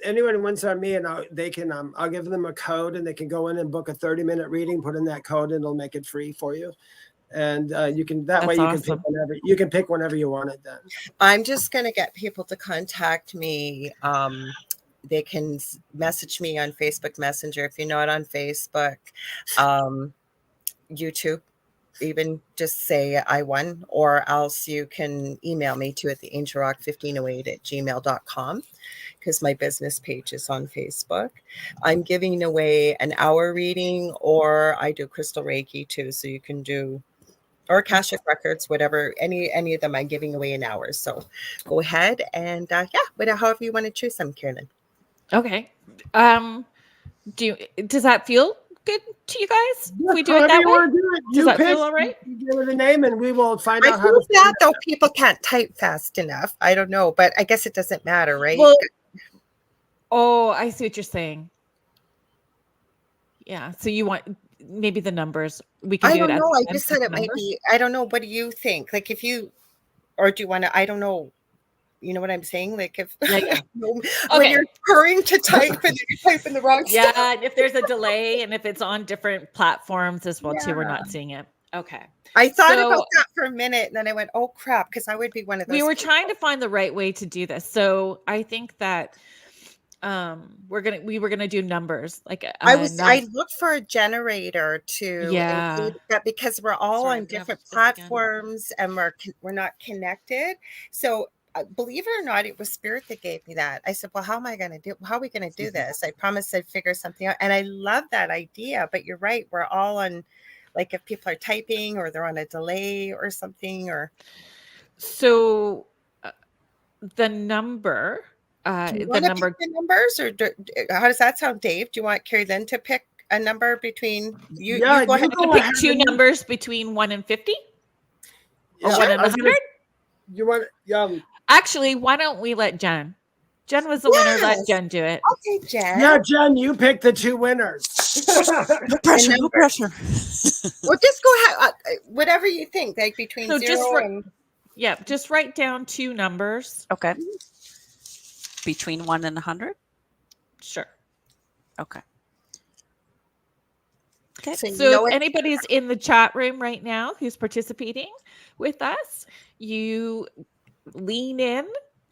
anyone who wins on me, and they can I'll give them a code, and they can go in and book a 30-minute reading. Put in that code, and it'll make it free for you. And you can That's can awesome. pick whenever you want it. Then I'm just going to get people to contact me. They can message me on Facebook Messenger. If you're not on Facebook, YouTube, even just say I won, or else you can email me to at the angelrock1508@gmail.com, because my business page is on Facebook. I'm giving away an hour reading, or I do crystal Reiki too. So you can do, or Akashic Records, whatever, any of them I'm giving away in hours. So go ahead and however you want to choose them, Kerrilynn. Okay. Does that feel good to you guys? If we do it that way? Does that feel all right? You give it a name, and we will find I out how feel to. bad though. People can't type fast enough. I don't know, but I guess it doesn't matter, right? Well, oh, I see what you're saying. Yeah. So you want maybe the numbers? We can I do don't it. know. I just said it might be. I don't know. What do you think? Like, if you, or do you want to? I don't know. You know what I'm saying? Like, if when you're hurrying to type and you type in the wrong stuff. Yeah, and if there's a delay, and if it's on different platforms as well too, we're not seeing it. Okay. I thought about that for a minute, and then I went, "Oh crap!" Because I would be one of those. We were trying to find the right way to do this, so I think that we were gonna do numbers. Like I looked for a generator to include that, because we're all on different platforms and we're not connected. So believe it or not, it was Spirit that gave me that. I said, well, how are we going to do this? I promised I'd figure something out. And I love that idea, but you're right. We're all on, like, if people are typing or they're on a delay or something, or. So the number, do you want to pick the numbers, or how does that sound, Dave? Do you want Kerrilynn to pick a number between you? Yeah, you go ahead and pick two numbers between 1 and 50, or 1 and 100. You want Actually, why don't we let Jen? Jen was the winner. Let Jen do it. Okay, Jen. Yeah, Jen, you pick the two winners. No pressure. No pressure. Well, just go ahead. Whatever you think, like between just write down two numbers. Okay. Between 1 and 100. Sure. Okay. Okay. So if anybody's in the chat room right now who's participating with us, you lean in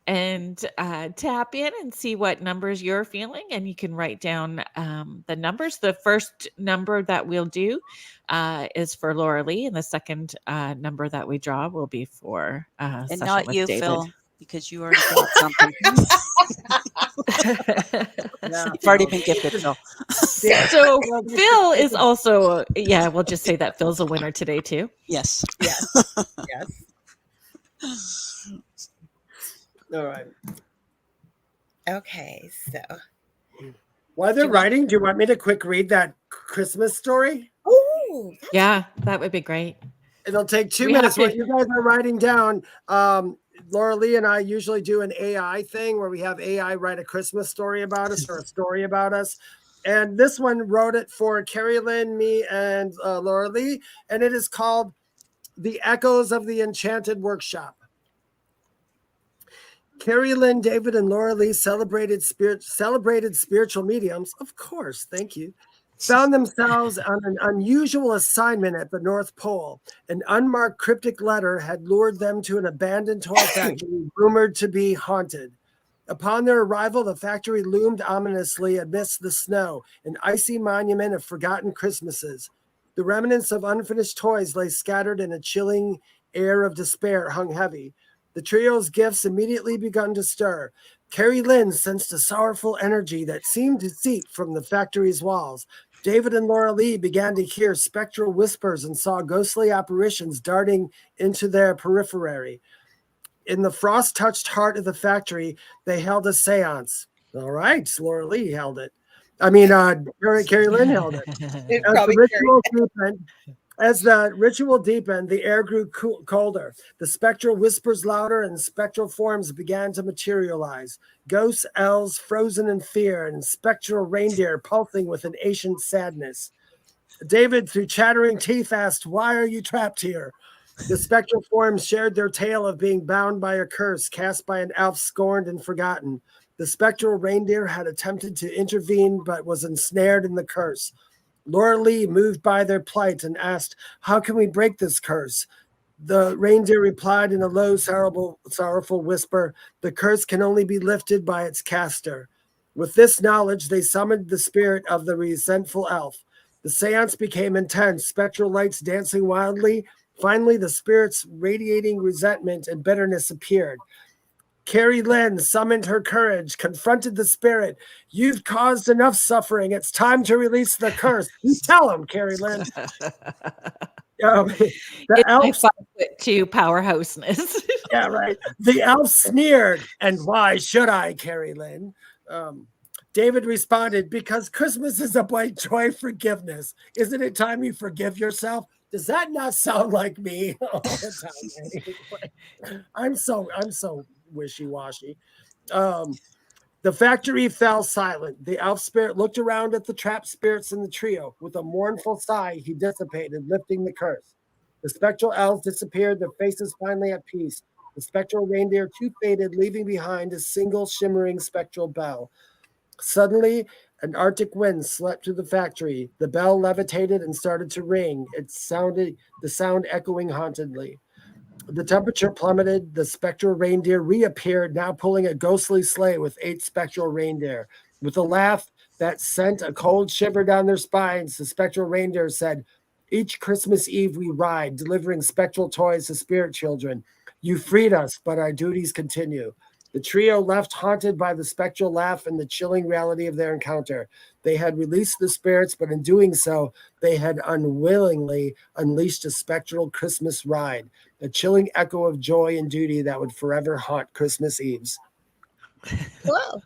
and tap in and see what numbers you're feeling, and you can write down the numbers. The first number that we'll do is for Lorilei, and the second number that we draw will be for and not you, David. Phil, because you already got something. You've already been gifted, Phil. So Phil is also we'll just say that Phil's a winner today too. Yes. Yes. All right. Okay, so. While they're Do you want- writing, do you want me to quick read that Christmas story? Oh, Yeah, that would be great. It'll take 2 We have minutes. While to- you guys are writing down, Lorilei and I usually do an AI thing where we have AI write a Christmas story about us or a story about us. And this one wrote it for Kerrilynn, me, and Lorilei, and it is called The Echoes of the Enchanted Workshop. Kerrilynn, David, and Lorilei celebrated spiritual mediums. Of course, thank you. Found themselves on an unusual assignment at the North Pole. An unmarked cryptic letter had lured them to an abandoned toy factory rumored to be haunted. Upon their arrival, the factory loomed ominously amidst the snow, an icy monument of forgotten Christmases. The remnants of unfinished toys lay scattered, in a chilling air of despair hung heavy. The trio's gifts immediately begun to stir. Kerrilynn sensed a sorrowful energy that seemed to seep from the factory's walls. David and Lorilei began to hear spectral whispers and saw ghostly apparitions darting into their periphery. In the frost-touched heart of the factory, they held a seance. All right, Lorilei held it. Kerrilynn held it. it As probably the ritual deepened, the air grew colder. The spectral whispers louder, and spectral forms began to materialize. Ghosts, elves, frozen in fear, and spectral reindeer pulsing with an ancient sadness. David, through chattering teeth, asked, "Why are you trapped here?" The spectral forms shared their tale of being bound by a curse cast by an elf scorned and forgotten. The spectral reindeer had attempted to intervene, but was ensnared in the curse. Lorilei, moved by their plight, and asked, "How can we break this curse?" The reindeer replied in a low, sorrowful whisper, "The curse can only be lifted by its caster." With this knowledge, they summoned the spirit of the resentful elf. The seance became intense, spectral lights dancing wildly. Finally, the spirit's radiating resentment and bitterness appeared. Kerrilynn summoned her courage, confronted the spirit. "You've caused enough suffering. It's time to release the curse." You tell him, Kerrilynn. The It's my elf, 5'2" powerhouseness. yeah, right. The elf sneered, "And why should I, Kerrilynn?" David responded, "Because Christmas is about joy, forgiveness. Isn't it time you forgive yourself?" Does that not sound like me all the time? Anyway, I'm so wishy-washy. The factory fell silent. The elf spirit looked around at the trapped spirits in the trio. With a mournful sigh, he dissipated, lifting the curse. The spectral elves disappeared, their faces finally at peace. The spectral reindeer too faded, leaving behind a single shimmering spectral bell. Suddenly, an Arctic wind swept through the factory. The bell levitated and started to ring. The sound echoing hauntedly. The temperature plummeted. The spectral reindeer reappeared, now pulling a ghostly sleigh with 8 spectral reindeer. With a laugh that sent a cold shiver down their spines, the spectral reindeer said, "Each Christmas Eve we ride, delivering spectral toys to spirit children. You freed us, but our duties continue." The trio left haunted by the spectral laugh and the chilling reality of their encounter. They had released the spirits, but in doing so, they had unwillingly unleashed a spectral Christmas ride, a chilling echo of joy and duty that would forever haunt Christmas Eves. Whoa.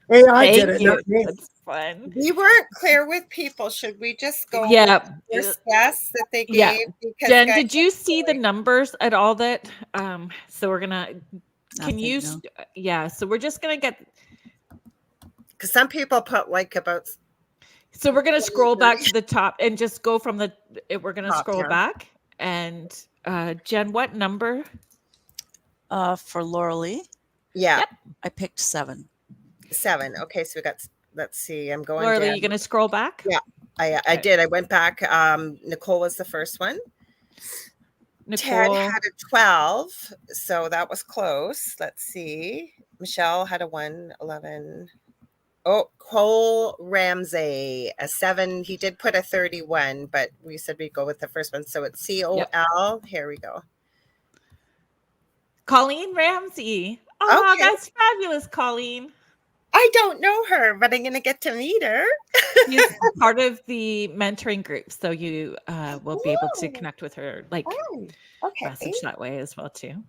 AI did Thank it, you. not me. That's fun. We weren't clear with people. Should we just go Yeah. with the first guess that they gave? Yeah. Because Jen, guys, did you see the numbers at all that so we're gonna Nothing, no. yeah, so we're just gonna get because some people put like about so we're gonna scroll back 30. to the top and just go from we're gonna Top scroll 10. back and Jen, what number? For Lorilei, Yeah, Yep. I picked 7. 7. Okay, so we got. Let's see. I'm going Laura, down. you gonna scroll back? Yeah. I Okay. did. I went back. Nicole was the first one. Ted Nicole. had a 12, so that was close. Let's see. Michelle had a 1, 11. Oh, Cole Ramsey, a 7. He did put a 31, but we said we'd go with the first one. So it's COL. Here we go. Colleen Ramsey. Oh, Okay. that's fabulous, Colleen. I don't know her, but I'm going to get to meet her. She's part of the mentoring group, so you will be able to Oh. connect with her, like Oh, okay. message that way as well too.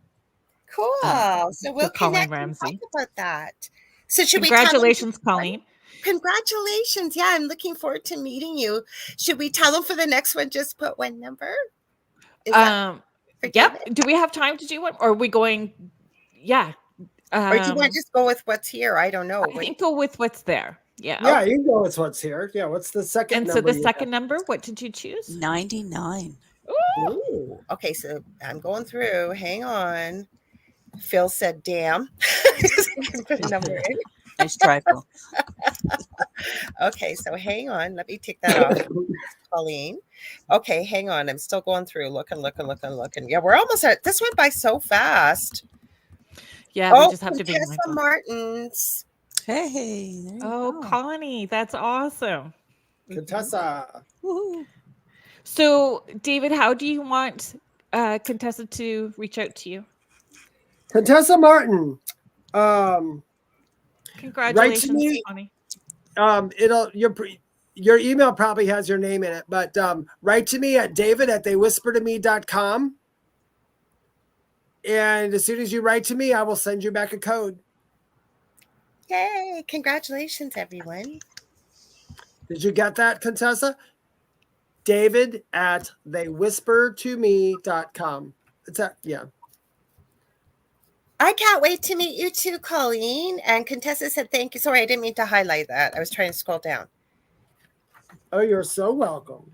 Cool. So we'll Colleen connect and talk Ramsey. about that. So should we tell them? Congratulations, Colleen. Congratulations. Yeah, I'm looking forward to meeting you. Should we tell them for the next one, just put one number? Is that for Yep. David? Do we have time to do one? Or are we going? Yeah. Or do you want to just go with what's here? I don't know. I think go with what's there. Yeah. Yeah, you can go with what's here. Yeah, what's the second And number? so the second number, what did you choose? 99. Ooh. Okay, so I'm going through. Hang on. Phil said, damn. Put a number in. Nice try, Phil. Okay, so hang on. Let me take that off. Colleen. Okay, hang on. I'm still going through. Looking. Yeah, we're almost at this. Went by so fast. Yeah, we just have to be Tessa mindful. Martins. Hey, there you go. Connie, that's awesome. Contessa. Woohoo. So, David, how do you want Contessa to reach out to you? Contessa Martin. Congratulations, me. Connie. Your email probably has your name in it, but write to me at david@theywhispertome.com. And as soon as you write to me, I will send you back a code. Yay. Congratulations, everyone. Did you get that, Contessa? david@theywhispertome.com. It's that, yeah. I can't wait to meet you too, Colleen. And Contessa said thank you. Sorry, I didn't mean to highlight that. I was trying to scroll down. Oh, you're so welcome.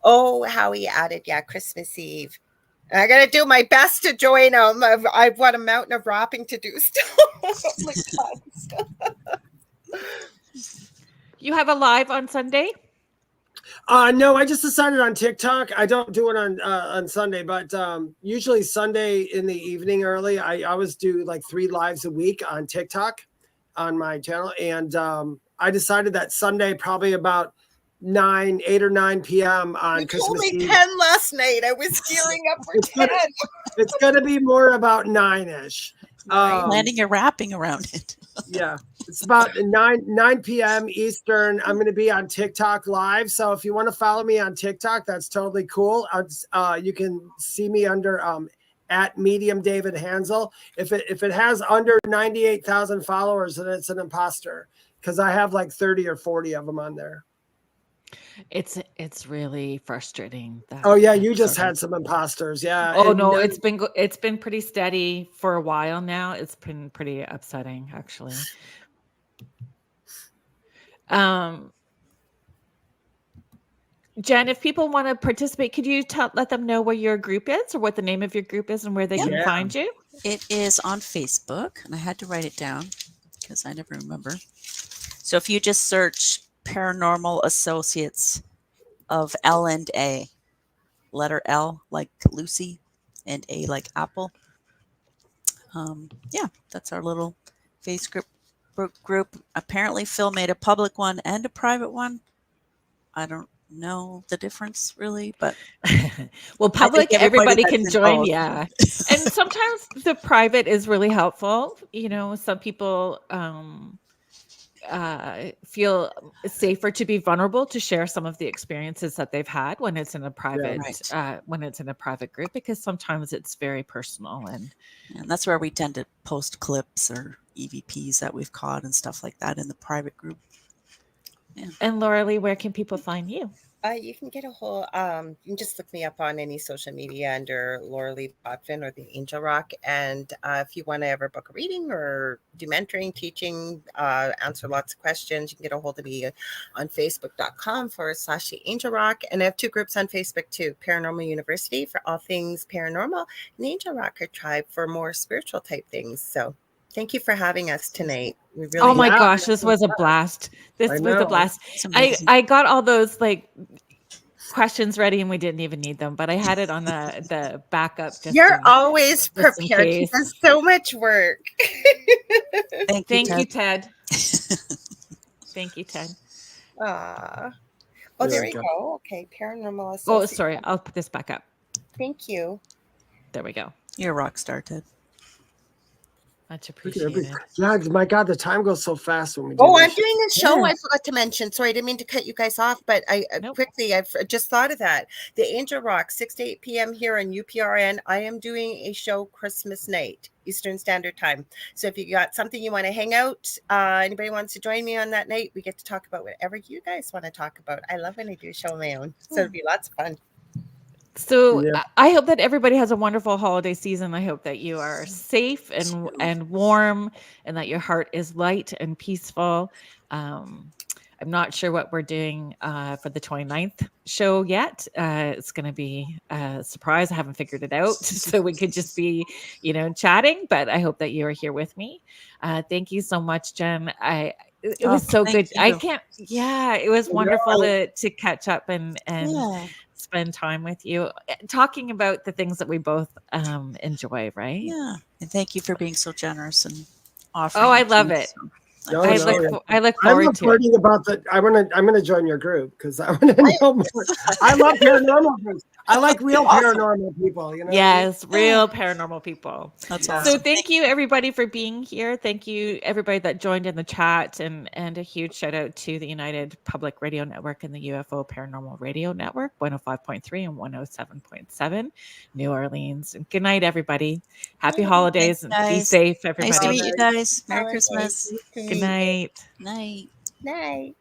Oh, Howie added, yeah, Christmas Eve. And I got to do my best to join them. I've got a mountain of wrapping to do still. Oh my God. You have a live on Sunday? No, I just decided on TikTok. I don't do it on Sunday, but usually Sunday in the evening early. I always do like 3 lives a week on TikTok on my channel. And I decided that Sunday, probably about 8 or 9 p.m. on Christmas Eve. Eve. 10 last night. I was gearing up for 10. It's going to be more about 9-ish. Planning your wrapping around it. Yeah, it's about 9 p.m. Eastern. I'm going to be on TikTok live. So if you want to follow me on TikTok, that's totally cool. You can see me under at Medium David Hanzel. If it has under 98,000 followers, then it's an imposter, because I have like 30 or 40 of them on there. It's really frustrating. Oh yeah, you just had some imposters. Yeah. Oh no, it's been pretty steady for a while now. It's been pretty upsetting, actually. Jen, if people want to participate, could you let them know where your group is, or what the name of your group is, and where they can find you? It is on Facebook, and I had to write it down because I never remember. So if you just search Paranormal Associates of L&A, letter L like Lucy and A like Apple. Yeah, that's our little Facebook group. Apparently Phil made a public one and a private one. I don't know the difference really, but well, public, everybody can join. Both. Yeah. And sometimes the private is really helpful. You know, some people feel safer to be vulnerable to share some of the experiences that they've had when it's in a private group, because sometimes it's very personal, and that's where we tend to post clips or EVPs that we've caught and stuff like that in the private group. Yeah. And Lorilei, where can people find you? You can get a whole, you can just look me up on any social media under Lorilei Potvin or the Angel Rock. And if you want to ever book a reading or do mentoring, teaching, answer lots of questions, you can get a hold of me on facebook.com/the Angel Rock. And I have 2 groups on Facebook too, Paranormal University for all things paranormal, and the Angel Rocker Tribe for more spiritual type things. So thank you for having us tonight. We really oh my gosh, this was a blast. This was a blast. I got all those like questions ready and we didn't even need them, but I had it on the backup. You're always prepared. It does so much work. Thank you, Ted. Thank you, Ted. Oh, there we go. Okay, Paranormal Associates. Oh, sorry. I'll put this back up. Thank you. There we go. You're a rock star, Ted. Much Look at every- appreciated. Yeah, my God, the time goes so fast when we do Oh, this I'm shit. doing a show. Yeah. I forgot to mention. Sorry, I didn't mean to cut you guys off, but I Nope. quickly, I've just thought of that. The Angel Rock, 6 to 8 p.m. here on UPRN. I am doing a show Christmas night, Eastern Standard Time. So if you got something you want to hang out, anybody wants to join me on that night, we get to talk about whatever you guys want to talk about. I love when I do a show of my own. So it'll be lots of fun. So Yeah. I hope that everybody has a wonderful holiday season. I hope that you are safe and warm, and that your heart is light and peaceful. I'm not sure what we're doing for the 29th show yet. It's going to be a surprise. I haven't figured it out, so we could just be, chatting. But I hope that you are here with me. Thank you so much, Jen. It was so thank good. I you. can't. Yeah, it was Yeah. wonderful to catch up and Yeah. spend time with you, talking about the things that we both enjoy, right? Yeah. And thank you for being so generous and offering. Oh, I it to love me, it. so No, I no, look yeah. I look I'm forward to it. reporting about the. I'm gonna join your group because I want to know more. I love paranormal groups. I like real paranormal people. You know. what I mean? Yes, real paranormal people. That's Yeah. awesome. So thank you everybody for being here. Thank you everybody that joined in the chat, and a huge shout out to the United Public Radio Network and the UFO Paranormal Radio Network, 105.3 and 107.7, New Orleans. And good night, everybody. Happy holidays and be guys. safe, everybody. Nice to meet you guys. Merry Holidays. Christmas. Good night. Night. Night.